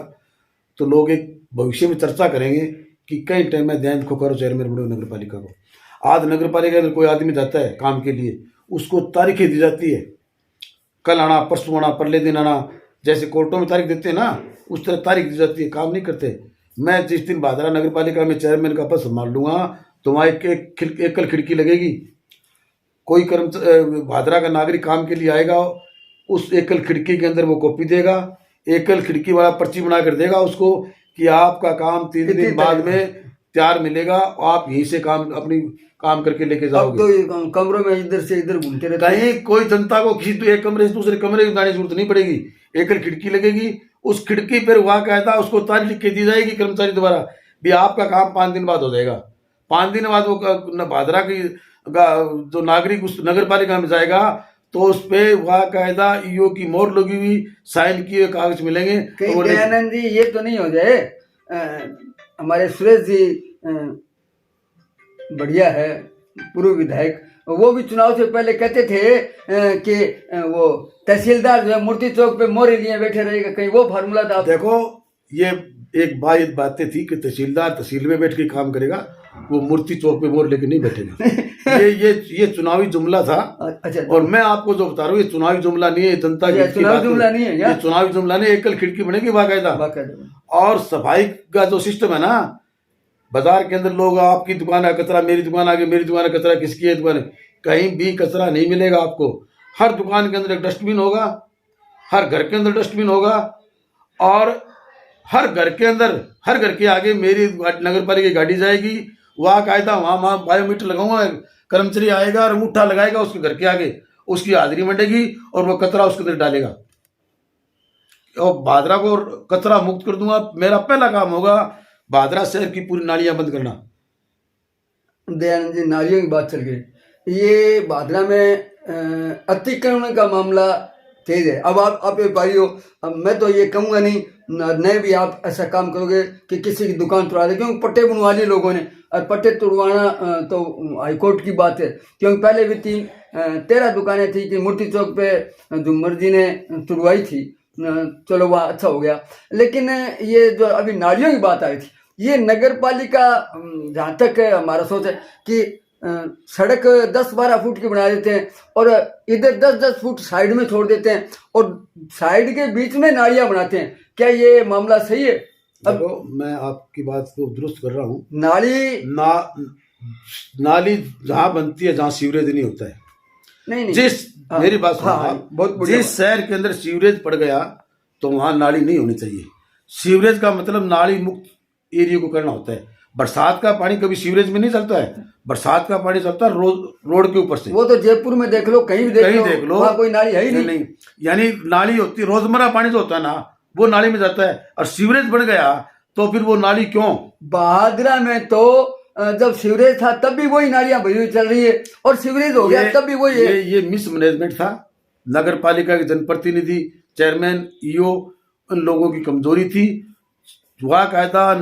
तो लोग एक भविष्य में चर्चा करेंगे कि कई टाइम में दयानंद खोखर चेयरमैन बने नगर पालिका को। आज नगर पालिका में कोई आदमी जाता है काम के लिए, उसको तारीखें दी जाती है, कल आना, परसों आना, परले दिन आना, जैसे कोर्टों में तारीख देते हैं ना, उस तरह तारीख दी जाती है, काम नहीं करते। मैं जिस दिन भादरा नगर पालिका में चेयरमैन का पद संभाल लूंगा तो वहाँ एकल खिड़की लगेगी। कोई भादरा का नागरिक काम के लिए आएगा, उस एकल खिड़की के अंदर वो कॉपी देगा, एकल खिड़की वाला पर्ची बना कर देगा उसको कि आपका काम 3 दिन बाद में तैयार मिलेगा, आप यहीं से अपनी काम करके लेके जाओगे। अब तो कमरों में इधर से इधर घूमते रहते, कहीं कोई जनता को किसी तो एक कमरे से दूसरे कमरे में जाने की जरूरत नहीं पड़ेगी, एकल खिड़की लगेगी, उस खिड़की पर वहाँ कहता उसको तारीख लिख के दी जाएगी कर्मचारी द्वारा भी आपका काम 5 दिन बाद हो जाएगा। 5 दिन बाद वो भादरा की जो नागरिक उस नगर पालिका में जाएगा तो उस पे वाकायदा ईओ की मोहर लगी हुई साइन किए कागज मिलेंगे। कहीं दयानंद जी ये तो नहीं हो जाए, हमारे सुरेश जी बढ़िया है पूर्व विधायक, वो भी चुनाव से पहले कहते थे कि वो तहसीलदार जो है मूर्ति चौक पे मोहरे लिए बैठे रहेगा, कहीं वो फार्मूला था? देखो, ये एक बातें थी कि तहसीलदार तहसील में बैठ के काम करेगा, वो मूर्ति चौक पे मोहर लेके नहीं बैठेगा। ये चुनावी जुमला था। अच्छा, और मैं आपको जो बता रहा हूँ ये चुनावी जुमला नहीं है, जनता की चुनावी जुमला नहीं है, ये चुनावी जुमला नहीं, एकल खिड़की बनेगी बाकायदा। और सफाई का जो सिस्टम है ना, बाजार के अंदर लोग, आपकी दुकान है कचरा, मेरी दुकान आगे, मेरी दुकान है कचरा, किसकी है दुकान, कहीं भी कचरा नहीं मिलेगा आपको। हर दुकान के अंदर एक डस्टबिन होगा, हर घर के अंदर डस्टबिन होगा, और हर घर के अंदर, हर घर के आगे मेरी नगर पालिका की गाड़ी जाएगी, वहाँ कायदा वहाँ बायोमीटर लगाऊंगा, कर्मचारी आएगा और अंगूठा लगाएगा उसके घर के आगे, उसकी हाजिरी मंडेगी और वो कचरा उसके अंदर डालेगा। और भादरा को कचरा मुक्त कर दूंगा। मेरा पहला काम होगा भादरा शहर की पूरी नालियां बंद करना। दयानंद जी, नालियों की बात चल गई, ये भादरा में अतिक्रमण का मामला तेज है। अब आप व्यापारी हो, अब मैं तो ये कहूँगा नहीं भी आप ऐसा काम करोगे कि किसी की दुकान तोड़ा दे, क्योंकि पट्टे बनवा लिए लोगों ने, और पट्टे तोड़वाना तो हाईकोर्ट की बात है, क्योंकि पहले भी 13 दुकानें थी कि मूर्ति चौक पे झुम्मर जी ने तोड़वाई थी, चलो वह अच्छा हो गया। लेकिन ये जो अभी नालियों की बात आई थी, ये नगर पालिका जहाँ तक हमारा सोच है कि सड़क 10-12 फुट की बना देते हैं और इधर 10-10 फुट साइड में छोड़ देते हैं और साइड के बीच में नालियां बनाते हैं। क्या ये मामला सही है? अब मैं आपकी बात को दुरुस्त कर रहा हूँ। नाली जहाँ बनती है जहाँ सीवरेज नहीं होता है, नहीं। मेरी बात सुनो, जिस शहर के अंदर सीवरेज पड़ गया तो वहां नाली नहीं होनी चाहिए। सीवरेज का मतलब नाली मुक्त एरिया को करना होता है। बरसात का पानी कभी सीवरेज में नहीं चलता है, बरसात का पानी चलता है रोड के ऊपर से। वो तो जयपुर में देख लो, कहीं भी देख लो, वहाँ कोई नाली है ही नहीं। यानी नाली होती है, रोजमर्रा पानी जो होता है ना वो नाली में जाता है, और सीवरेज बन गया तो फिर वो नाली क्यों? भादरा में तो जब सीवरेज था तब भी वही नालियां भरी हुई चल रही है, और सीवरेज हो गया तब भी वही है। ये मिसमैनेजमेंट था। नगर पालिका के जनप्रतिनिधि, चेयरमैन, ईओ, उन लोगों की कमजोरी थी। वहाँ कायदा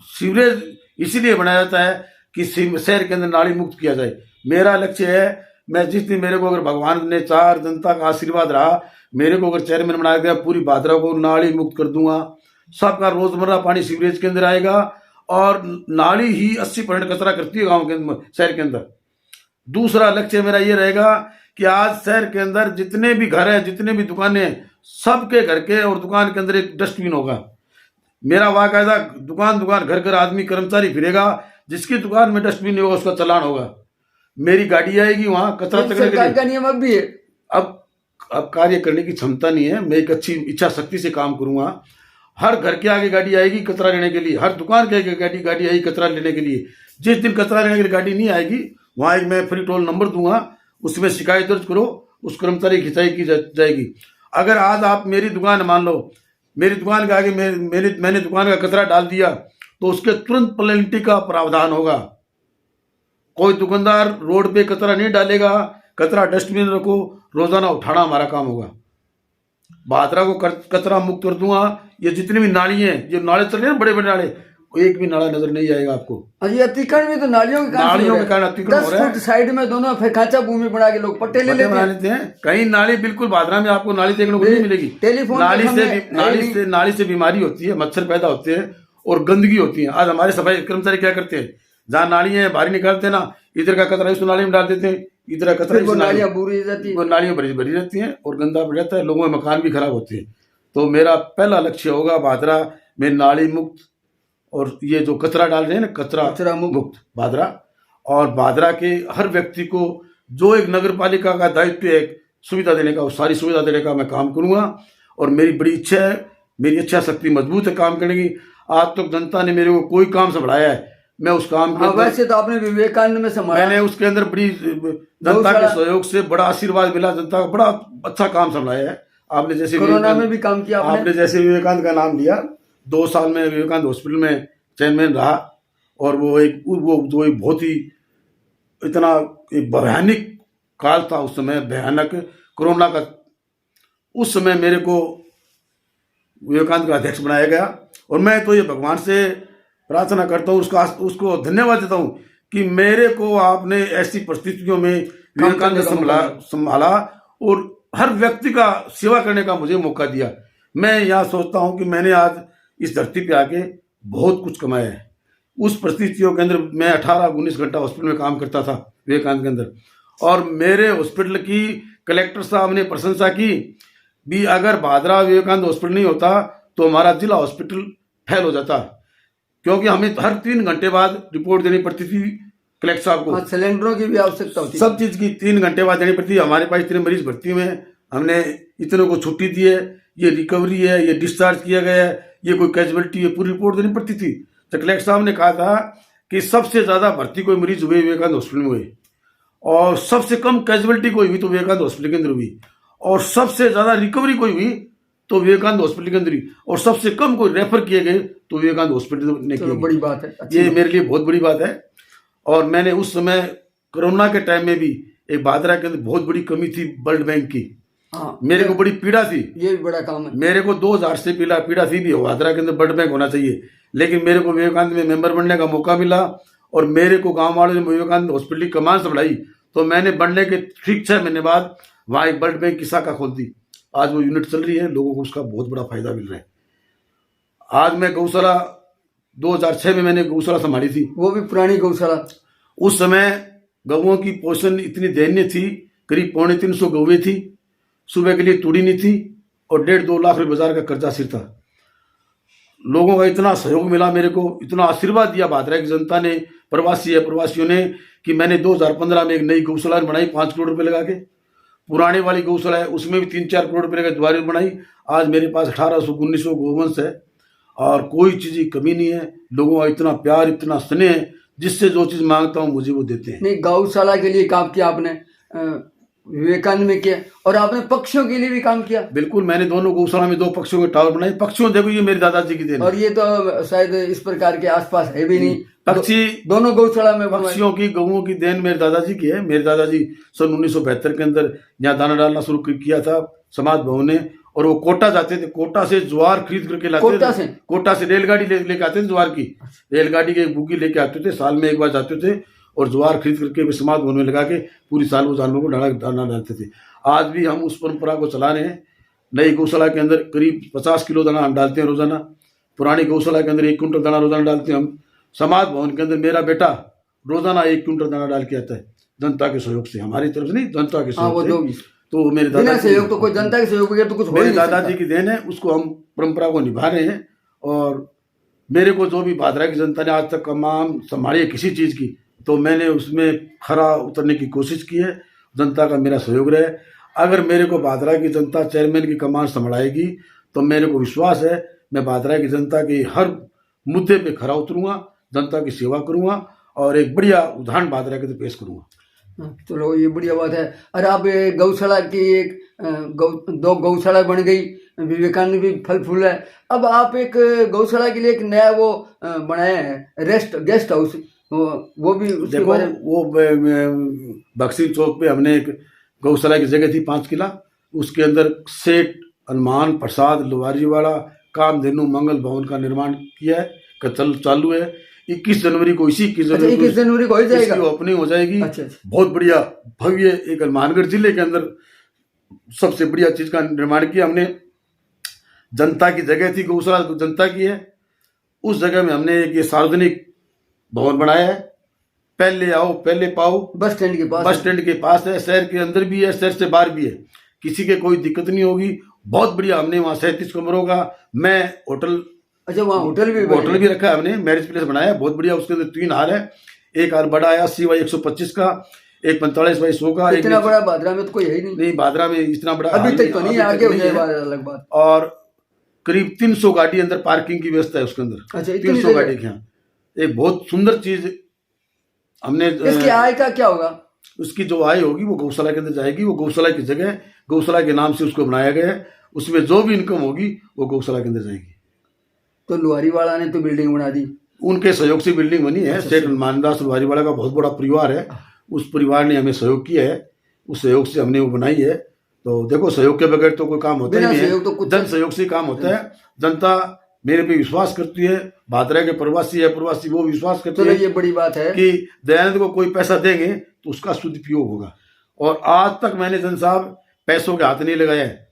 सीवरेज इसीलिए बनाया जाता है कि शहर के अंदर नाली मुक्त किया जाए। मेरा लक्ष्य है, मैं जिस दिन मेरे को अगर भगवान ने चार जनता का आशीर्वाद रहा, मेरे को अगर चेयरमैन बनाया गया, पूरी भादरा को नाली मुक्त कर दूंगा। सबका रोजमर्रा पानी सीवरेज के अंदर आएगा और नाली ही 80% कचरा करती है गांव के अंदर, शहर के अंदर। दूसरा लक्ष्य मेरा ये रहेगा कि आज शहर के अंदर जितने भी घर है, जितने भी दुकानें हैं, सबके घर के और दुकान के अंदर एक डस्टबिन होगा। मेरा वाकायदा दुकान दुकान घर घर आदमी कर्मचारी फिरेगा, जिसकी दुकान में डस्टबिन होगा उसका चालान होगा। मेरी गाड़ी आएगी वहां कचरा तकने के लिए। का नियम अब भी है। अब कार्य करने की क्षमता नहीं है, मैं एक अच्छी इच्छा शक्ति से काम करूंगा। हर घर के आगे गाड़ी आएगी कचरा लेने के लिए, हर दुकान के आगे गाड़ी आएगी कचरा लेने के लिए। जिस दिन कचरा लेने के लिए गाड़ी नहीं आएगी, वहां एक मैं फ्री टोल नंबर दूंगा, उसमें शिकायत दर्ज करो, उस कर्मचारी की खिंचाई की जाएगी। अगर आज आप मेरी दुकान मान लो, मेरी दुकान के आगे मैंने दुकान का कचरा डाल दिया, तो उसके तुरंत पेनल्टी का प्रावधान होगा। कोई दुकानदार रोड पे कचरा नहीं डालेगा, कचरा डस्टबिन रखो, रोजाना उठाना हमारा काम होगा। भादरा को कचरा मुक्त कर दूंगा। ये जितनी भी नाली हैं, जो नाले चल रहे हैं बड़े बड़े नाले, एक भी नाला नजर नहीं आएगा आपको। अजी अतिक्रमण में तो नालियों के कारण अतिक्रमण हो रहा है। 10 फुट साइड में दोनों खाचा भूमि बना के लोग पट्टे ले लेते हैं। कहीं नाली बिल्कुल भादरा में आपको नाली देखने को नहीं मिलेगी। टेलीफोन नाली से बीमारी होती है, मच्छर पैदा होते हैं और गंदगी होती है। आज हमारे सफाई कर्मचारी क्या करते हैं, जहाँ नाली है बाहर निकालते हैं ना, इधर का कचरा इस नाली में डाल देते हैं, इधर का कचरा नालियां भरी रहती है, वो नालियां भरी रहती हैं और गंदा पड़ जाता है, लोगों के मकान भी खराब होते हैं। तो मेरा पहला लक्ष्य होगा भादरा में नाली मुक्त, और ये जो कचरा डाल रहे हैं ना, कचरा मुक्त भादरा। और भादरा के हर व्यक्ति को जो एक नगर पालिका का दायित्व है सुविधा देने का, वो सारी सुविधा देने का मैं काम करूंगा। और मेरी बड़ी इच्छा है, मेरी इच्छा शक्ति मजबूत है काम करने की। आज तक जनता ने मेरे को कोई काम संभाला है, मैं उस काम के वैसे तो आपने विवेकानंद में संभाला, मैंने उसके अंदर बड़ी जनता के सहयोग से बड़ा आशीर्वाद मिला, जनता का बड़ा अच्छा काम संभाला है। आपने जैसे कोरोना में भी काम किया, आपने जैसे विवेकानंद का नाम लिया, 2 साल में विवेकानंद हॉस्पिटल में चेयरमैन रहा। और वो एक बहुत ही इतना एक भयानक काल था उस समय, भयानक कोरोना का। उस समय मेरे को विवेकानंद का अध्यक्ष बनाया गया और मैं तो ये भगवान से प्रार्थना करता हूँ, उसको धन्यवाद देता हूँ कि मेरे को आपने ऐसी परिस्थितियों में विवेकानंद संभाला और हर व्यक्ति का सेवा करने का मुझे मौका दिया। मैं यहाँ सोचता हूँ कि मैंने आज इस धरती पे आके बहुत कुछ कमाया है। उस परिस्थितियों के अंदर मैं 18-19 घंटा हॉस्पिटल में काम करता था विवेकानंद के अंदर, और मेरे हॉस्पिटल की कलेक्टर साहब ने प्रशंसा की भी। अगर भादरा विवेकानंद हॉस्पिटल नहीं होता तो हमारा जिला हॉस्पिटल फेल हो जाता, क्योंकि हमें हर 3 घंटे बाद रिपोर्ट देनी पड़ती थी कलेक्टर साहब को। सिलेंडरों की भी आवश्यकता होती है, सब चीज की 3 घंटे बाद देनी पड़ती है। हमारे पास इतने मरीज भर्ती हुए हैं, हमने इतने को छुट्टी दी है, ये रिकवरी है, ये डिस्चार्ज किया गया है, ये कोई कैजुअलिटी है, पूरी रिपोर्ट देनी पड़ती थी। तो कलेक्टर साहब ने कहा था कि सबसे ज्यादा भर्ती कोई मरीज हुए विवेकानंद हॉस्पिटल में हुए, और सबसे कम कैजुअलिटी कोई हुई तो विवेकानंद हॉस्पिटल के अंदर हुई, और सबसे ज्यादा रिकवरी कोई हुई तो विवेकानंद हॉस्पिटल के अंदर ही, और सबसे कम कोई रेफर किए गए तो विवेकानंद हॉस्पिटल ने किए। बड़ी बात है, ये मेरे लिए बहुत बड़ी बात है। और मैंने उस समय कोरोना के टाइम में भी एक भादरा के अंदर बहुत बड़ी कमी थी ब्लड बैंक की। हाँ, मेरे को बड़ी पीड़ा थी, ये भी बड़ा काम है। मेरे को 2000 से पीड़ा थी भी भादरा के अंदर ब्लड बैंक होना चाहिए, लेकिन मेरे को विवेकानंद में मेंबर बनने का मौका मिला और मेरे को गांव वालों ने विवेकानंद हॉस्पिटल की कमान संभाली, तो मैंने बनने के ठीक 6 महीने बाद वहां एक ब्लड बैंक की शाखा खोल दी। आज वो यूनिट चल रही है, लोगों को उसका बहुत बड़ा फायदा मिल रहा है। आज मैं गौशाला 2006 में मैंने गौशाला संभाली थी, वो भी पुरानी गौशाला। उस समय गौओं की पोषण इतनी दयनीय थी, करीब 350 गौवें थी, सुबह के लिए तूड़ी नहीं थी और 1.5-2 लाख रुपए बाजार का कर्जा सिर था। लोगों का इतना सहयोग मिला मेरे को, इतना आशीर्वाद दिया भादरा की जनता ने, प्रवासियों ने, कि मैंने 2015 में एक नई गौशाला बनाई 5 करोड़ रुपए लगा के। पुराने वाली गौशाला है उसमें भी 3-4 करोड़ रुपए लगा द्वारे बनाई। आज मेरे पास 1800-1900 गौवंश है और कोई चीज की कमी नहीं है। लोगों का इतना प्यार, इतना स्नेह है, जिससे जो चीज मांगता हूँ मुझे वो देते हैं। नहीं, गौशाला के लिए काम किया आपने, विवेकानंद में किया, और आपने पक्षियों के लिए भी काम किया। बिल्कुल, मैंने दोनों गौशाला में 2 पक्षियों के टावर बनाए। पक्षियों देखो, ये मेरे दादाजी की देन है। और ये तो शायद इस प्रकार के आसपास है भी नहीं, पक्षी दोनों गौशाला में पक्षियों की, गौओं की देन मेरे दादाजी की है। मेरे दादाजी सन 1972 के अंदर यहाँ दाना डालना शुरू किया था समाज भवन ने, और वो कोटा जाते थे, कोटा से ज्वार खरीद करके लाते कोटा थे, से? कोटा से रेलगाड़ी लेके आते थे ज्वार की, रेलगाड़ी के बुकी लेके आते थे, साल में एक बार जाते थे और ज्वार खरीद करके समाज भवन में लगा के पूरी साल वो जानवरों को दाना डालते थे। आज भी हम उस परंपरा को चला रहे हैं। नई गौशाला के अंदर करीब 50 किलो दाना हम डालते हैं रोजाना, पुरानी गौशाला के अंदर 1 कुंटल दाना रोजाना डालते हैं हम। समाज भवन के अंदर मेरा बेटा रोजाना 1 कुंटल दाना डाल के आता है, जनता के सहयोग से, हमारी तरफ से नहीं, जनता के सहयोग से। तो मेरे बिना सहयोग तो कोई जनता के सहयोग बगैर तो कुछ हो मेरे नहीं सकता। दादाजी की देन है, उसको हम परंपरा को निभा रहे हैं। और मेरे को जो भी भादरा की जनता ने आज तक कमान संभाली है किसी चीज़ की, तो मैंने उसमें खरा उतरने की कोशिश की है। जनता का मेरा सहयोग रहे। अगर मेरे को भादरा की जनता चेयरमैन की कमान संभालेगी तो मेरे को विश्वास है मैं भादरा की जनता के हर मुद्दे पे खरा उतरूंगा, जनता की सेवा करूंगा और एक बढ़िया उदाहरण भादरा के तो पेश करूंगा। चलो ये बढ़िया बात है। और अब गौशाला की एक दो गौशाला बन गई, विवेकानंद भी फल फूल है। अब आप एक गौशाला के लिए एक नया वो बनाए हैं गेस्ट हाउस, वो भी उसके देखो बारे में। वो बक्सी चौक पे हमने एक गौशाला की जगह थी 5 किला, उसके अंदर सेठ हनुमान प्रसाद लोहारीवाला कामधेनु मंगल भवन का निर्माण किया है, चालू है। 21 जनवरी को, इसी 21 जनवरी को हो जाएगा, ओपनिंग हो जाएगी। अच्छा। बहुत बढ़िया भव्य एक हनुमानगढ़ जिले के अंदर सबसे बढ़िया चीज का निर्माण किया हमने। जनता की जगह थी, गौशाला जनता की है, उस जगह में हमने एक ये सार्वजनिक भवन बनाया है। पहले आओ पहले पाओ, बस स्टैंड के पास है, शहर के अंदर भी है, शहर से बाहर भी है, किसी के कोई दिक्कत नहीं होगी। बहुत बढ़िया हमने वहाँ 37 कमरों का मैं होटल, अच्छा वहाँ होटल भी रखा है हमने, मैरिज प्लेस बनाया है बहुत बढ़िया। उसके अंदर 3 हाल है, एक हाल बड़ा है 80/125 का, एक 45/100 का। इतना बड़ा भादरा में तो कोई है ही नहीं। भादरा में इतना बड़ा अभी तक तो नहीं, आगे हो जाए अलग बात। और करीब 300 गाड़ी अंदर पार्किंग की व्यवस्था है उसके अंदर। अच्छा, 300 गाड़ी की। एक बहुत सुंदर चीज हमने। इसकी आय का क्या होगा? उसकी जो आय होगी वो गौशाला के अंदर जाएगी, वो गौशाला की जगह गौशाला के नाम से उसको बनाया गया है, उसमें जो भी इनकम होगी वो गौशाला के अंदर जाएगी। तो लोहारीवाला ने तो बिल्डिंग बना दी, उनके सहयोग से बिल्डिंग बनी है। सेठ हनुमानदास लोहारीवाला का बहुत बड़ा परिवार है, उस परिवार ने हमें सहयोग किया है, उस सहयोग से हमने वो बनाई है। तो देखो सहयोग के बगैर तो कोई काम होता ही नहीं है, जन सहयोग से काम होता है। जनता मेरे पे विश्वास करती है, भादरा के प्रवासी है, प्रवासी वो विश्वास करते हैं। ये बड़ी बात है कि दयानंद को कोई पैसा देंगे तो उसका सदुपयोग होगा। और आज तक मैंने जन साहब पैसों के हाथ नहीं लगाया है।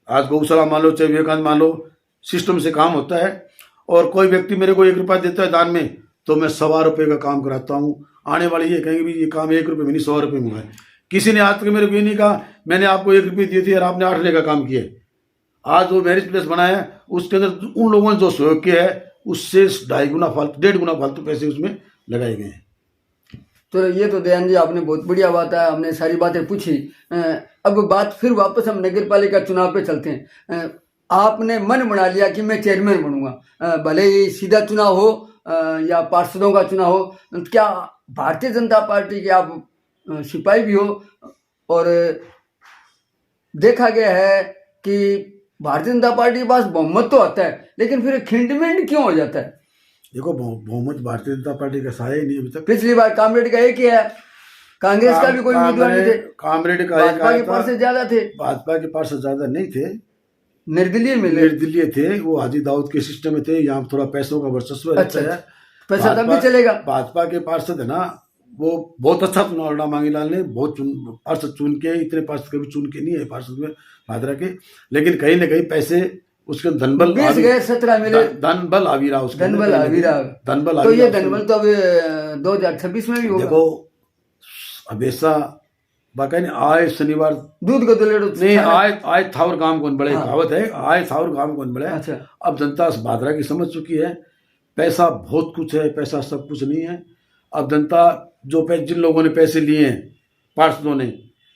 आज गौशाला मान लो, चाहे विवेकानंद मान लो, सिस्टम से काम होता है। और कोई व्यक्ति मेरे को 1 रुपया देता है दान में तो मैं 1.25 रुपये का काम कराता हूँ। आने वाले ये कहेंगे भी ये काम 1 रुपये में नहीं 100 रुपये में है। किसी ने आज तक मेरे को ये नहीं कहा मैंने आपको 1 रुपये दिए थे और आपने 8 रुपये का काम किया। आज वो मैरिज प्लेस बनाया है, उसके अंदर उन लोगों ने जो सहयोग किया है उससे 1.5 गुना फालतू 1.5 गुना फालतू पैसे उसमें लगाए गए हैं। तो ये तो दयान जी आपने बहुत बढ़िया बात है, हमने सारी बातें पूछी। अब बात फिर वापस हम नगर पालिका चुनाव पे चलते हैं। आपने मन बना लिया कि मैं चेयरमैन बनूंगा, भले ही सीधा चुनाव हो या पार्षदों का चुनाव हो। क्या भारतीय जनता पार्टी के आप सिपाही भी हो? और देखा गया है कि भारतीय जनता पार्टी के पास बहुमत तो आता है लेकिन फिर खिंडमिंड क्यों हो जाता है? देखो बहुमत भारतीय जनता पार्टी का साया ही नहीं अभी तक। पिछली बार कामरेड का एक ही है, कांग्रेस का भी कोई उम्मीदवार नहीं थे, कामरेड का भाजपा के पार्षद ज्यादा थे, भाजपा के पार्षद ज्यादा नहीं थे, निर्दलीय थे। वो हाजी दाऊद के सिस्टम में थे, यहाँ थोड़ा पैसों का वर्चस्व रहता है। पैसा तब भी चलेगा। भाजपा के पार्षद है ना, वो बहुत अच्छा चुनाव लड़ा मांगीलाल ने, बहुत पार्षद चुन के, इतने पार्षद कभी चुन के नहीं है पार्षद में भादरा के, लेकिन कहीं ना कहीं पैसे उसके धनबल 17 मिले, धनबल आवी रहा उसके धनबल आवी रहा। तो ये धनबल तो अब 2026 में भी होगा। देखो हमेशा बाकायदे आए शनिवार दूध का तो नहीं, आए थावर काम कौन बढ़े, कहावत है, आए थावर काम कौन बढ़े। अच्छा। अब जनता भादरा की समझ चुकी है, पैसा बहुत कुछ है, पैसा सब कुछ नहीं है। अब जनता जो जिन लोगों ने पैसे लिए हैं पार्षदों ने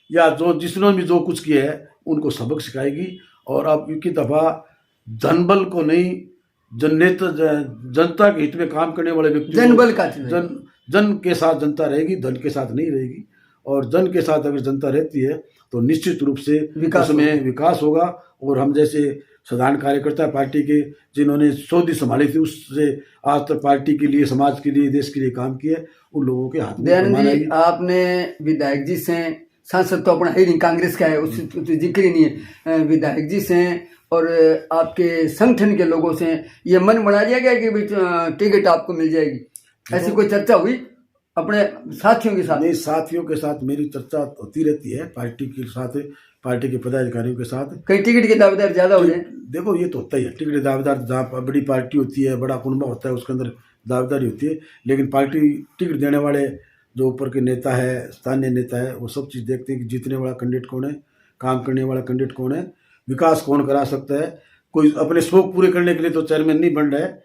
या जिसने भी जो कुछ किया है उनको सबक सिखाएगी। और अब एक दफा धनबल को नहीं, जनता के हित में काम करने वाले व्यक्ति, जनबल का जन के साथ जनता रहेगी, धन के साथ नहीं रहेगी। और जन के साथ अगर जनता रहती है तो निश्चित रूप से उसमें विकास होगा। और हम जैसे साधारण कार्यकर्ता पार्टी के जिन्होंने 100 दिन संभाली थी, उससे आज तक पार्टी के लिए, समाज के लिए, देश के लिए काम किया, उन लोगों के हाथ में। दयानंद जी, आपने विधायक जी से सांसद तो अपना है नहीं, कांग्रेस का है, उससे तो जिक्र ही नहीं है। विधायक जी से और आपके संगठन के लोगों से ये मन बना लिया गया कि भाई टिकट आपको मिल जाएगी, ऐसी कोई चर्चा हुई अपने साथियों के साथ? नहीं, साथियों के साथ मेरी चर्चा होती रहती है, पार्टी के साथ, पार्टी के पदाधिकारियों के साथ। कहीं टिकट के दावेदार ज्यादा हो जाए? देखो ये तो होता ही है, टिकट दावेदार जहाँ बड़ी पार्टी होती है, बड़ा कुनबा होता है, उसके अंदर दावेदारी होती है। लेकिन पार्टी टिकट देने वाले जो ऊपर के नेता है, स्थानीय नेता है, वो सब चीज़ देखते हैं कि जीतने वाला कैंडिडेट कौन है, काम करने वाला कैंडिडेट कौन है, विकास कौन करा सकता है। कोई अपने शौक पूरे करने के लिए तो चेयरमैन नहीं बन रहा है।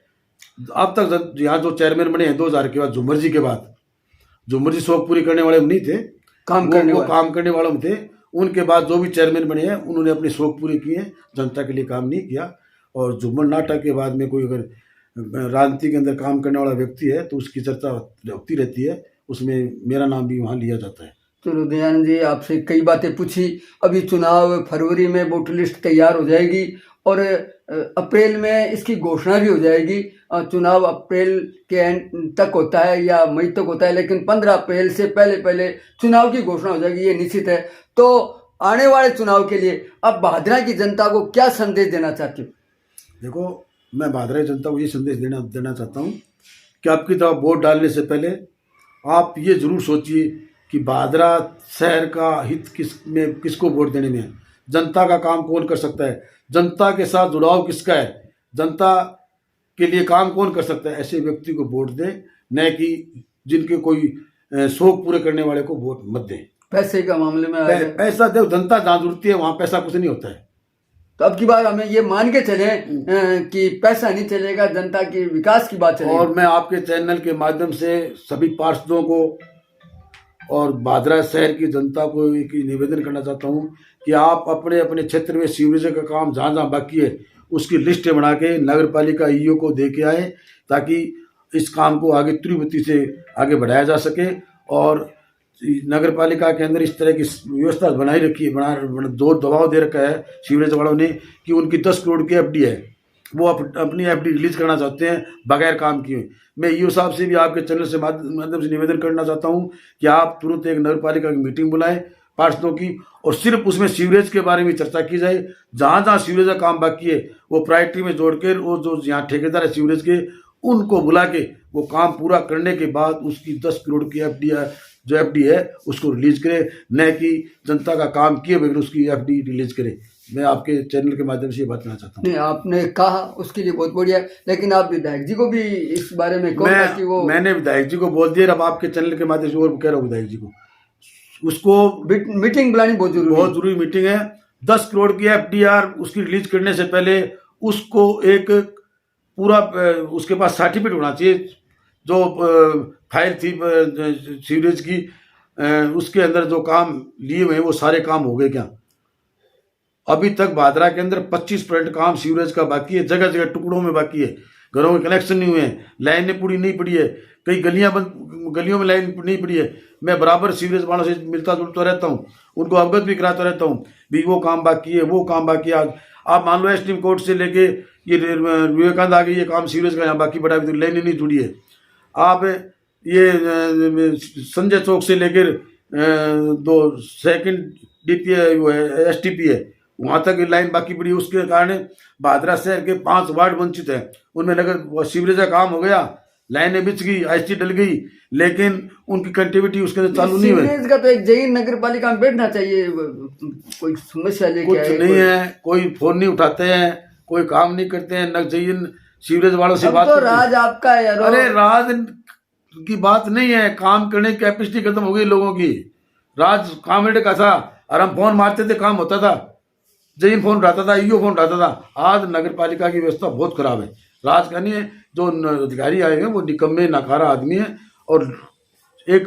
अब तक यहाँ जो चेयरमैन बने हैं 2000 के बाद, झूमर जी के बाद, झूमर जी शौक पूरे करने वाले नहीं थे, काम करने वाले थे। उनके बाद जो भी चेयरमैन बने हैं उन्होंने अपने शौक पूरे किए, जनता के लिए काम नहीं किया। और झूमर नाटक के बाद में कोई अगर राजनीति के अंदर काम करने वाला व्यक्ति है तो उसकी चर्चा होती रहती है, उसमें मेरा नाम भी वहाँ लिया जाता है। चलो दयानंद जी, आपसे कई बातें पूछी। अभी चुनाव फरवरी में वोटर लिस्ट तैयार हो जाएगी और अप्रैल में इसकी घोषणा भी हो जाएगी। चुनाव अप्रैल के एंड तक होता है या मई तक होता है, लेकिन 15 अप्रैल से पहले चुनाव की घोषणा हो जाएगी, ये निश्चित है। तो आने वाले चुनाव के लिए अब भादरा की जनता को क्या संदेश देना चाहते हो? देखो, मैं भादरा जनता को ये संदेश देना चाहता हूँ कि आपकी तरफ वोट डालने से पहले आप ये जरूर सोचिए कि भादरा शहर का हित किसको वोट देने में है, जनता का काम कौन कर सकता है, जनता के साथ जुड़ाव किसका है, जनता के लिए काम कौन कर सकता है, ऐसे व्यक्ति को वोट दें, न कि जिनके कोई शौक पूरे करने वाले को वोट मत दें। पैसे का मामले में पैसा दे, जनता जहाँ जुड़ती है वहाँ पैसा कुछ नहीं होता है। तो अब की बार हमें ये मान के चले कि पैसा नहीं चलेगा, जनता के विकास की बात चलेगी। और मैं आपके चैनल के माध्यम से सभी पार्षदों को और भादरा शहर की जनता को एक निवेदन करना चाहता हूँ कि आप अपने अपने क्षेत्र में सीवरेज का काम जहाँ जहाँ बाकी है उसकी लिस्ट बना के नगर पालिका ईओ को दे के आए, ताकि इस काम को आगे तीव्रता से आगे बढ़ाया जा सके। और नगर पालिका के अंदर इस तरह की व्यवस्था बनाई रखी है, जोर दबाव दे रखा है सीवरेज वालों ने कि उनकी 10 करोड़ की एफडी है, वो अपनी एफडी रिलीज करना चाहते हैं बगैर काम किए। मैं ईओ साहब से भी आपके चैनल से माध्यम से निवेदन करना चाहता हूं कि आप तुरंत एक नगर पालिका की मीटिंग बुलाएं पार्षदों की, और सिर्फ उसमें सीवरेज के बारे में चर्चा की जाए। जहाँ जहाँ सीवरेज का काम बाकी है वो प्रायोरिटी में जोड़कर, वो जो यहाँ ठेकेदार है सीवरेज के उनको बुला के वो काम पूरा करने के बाद उसकी 10 करोड़ की एफडी है उसको रिलीज करे, न कि जनता का काम किए बगैर उसकी एफडी रिलीज करे। मैं आपके चैनल के माध्यम से ये बात करना चाहता हूँ। नहीं, आपने कहा उसके लिए बहुत बढ़िया, लेकिन आप विधायक जी को भी इस बारे में कहो कि वो। मैंने विधायक जी को बोल दिया, अब आपके चैनल के माध्यम से और कह रहा हूँ विधायक जी को, उसको मीटिंग बुलानी बहुत जरूरी मीटिंग है। 10 करोड़ की एफडीआर उसकी रिलीज करने से पहले उसको एक पूरा उसके पास सर्टिफिकेट होना चाहिए, जो फाइल थी सीवरेज की, उसके अंदर जो काम लिए हुए हैं वो सारे काम हो गए क्या? अभी तक भादरा के अंदर 25% काम सीवरेज का बाकी है, जगह जगह टुकड़ों में बाकी है, घरों में कनेक्शन नहीं हुए हैं, लाइनें पूरी नहीं पड़ी है, कई गलियों में लाइन नहीं पड़ी है। मैं बराबर सीवरेज वालों से मिलता जुलता रहता हूँ, उनको अवगत भी कराता रहता हूँ भी वो काम बाकी है, वो काम बाकी है। आप मान लो एसटीएम कोर्ट से लेके ये विवेकानंद आ गई, ये काम सीवरेज का यहाँ बाकी बड़ा अभी लाइन नहीं जुड़ी है। आप ये संजय चौक से लेकर 2 डीपी है, वो है एसटीपी है, वहाँ तक लाइन बाकी पड़ी है। उसके कारण भादरा शहर के 5 वार्ड वंचित हैं, उनमें लगा सीवरेज का काम हो गया, लाइनें बिछ गई, आईसी डल गई, लेकिन उनकी कनेक्टिविटी उसके अंदर चालू नहीं हुई। सीवरेज का तो एक जैन नगर पालिका में बैठना चाहिए, कोई समस्या लेके कुछ नहीं है, कोई फोन नहीं उठाते हैं, कोई काम नहीं करते हैं, न जैन सीवरेज वालों से बात तो राज आपका है यार। अरे राज की बात नहीं है, काम करने की कैपेसिटी खत्म हो गई लोगों की। राज कॉमेडी का था और हम फोन मारते थे, काम होता था, जैन फोन उठाता था, ईओ फोन उठाता था। आज नगर पालिका की व्यवस्था बहुत खराब है, राज का नहीं है। जो अधिकारी आए हैं वो निकम्मे नकारा आदमी है और एक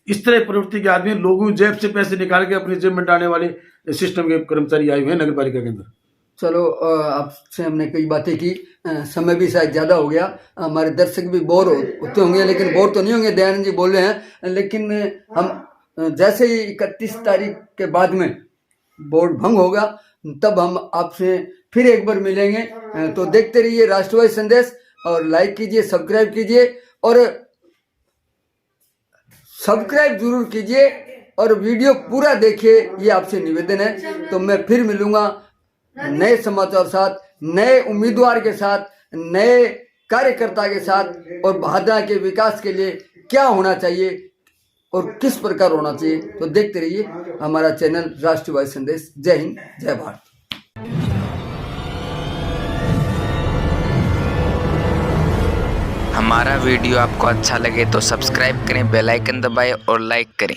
इस तरह प्रवृत्ति के आदमी, लोगों की जेब से पैसे निकाल के अपनी जेब में डालने वाले सिस्टम के कर्मचारी आए हुए हैं नगर पालिका के अंदर। चलो, आपसे हमने कई बातें की, समय भी शायद ज़्यादा हो गया, हमारे दर्शक भी बोर होते होंगे, लेकिन बोर तो नहीं होंगे, दयानंद जी बोल रहे हैं। लेकिन हम जैसे ही 31 तारीख के बाद में वोट भंग होगा तब हम आपसे फिर एक बार मिलेंगे। तो देखते रहिए राष्ट्रवादी संदेश, और लाइक कीजिए, सब्सक्राइब कीजिए, और सब्सक्राइब जरूर कीजिए और वीडियो पूरा देखिए, ये आपसे निवेदन है। तो मैं फिर मिलूंगा नए समाचार साथ, नए उम्मीदवार के साथ, नए कार्यकर्ता के साथ, और भादरा के विकास के लिए क्या होना चाहिए और किस प्रकार होना चाहिए। तो देखते रहिए हमारा चैनल राष्ट्रवादी संदेश। जय हिंद, जय भारत। हमारा वीडियो आपको अच्छा लगे तो सब्सक्राइब करें, बेल आइकन दबाएं और लाइक करें।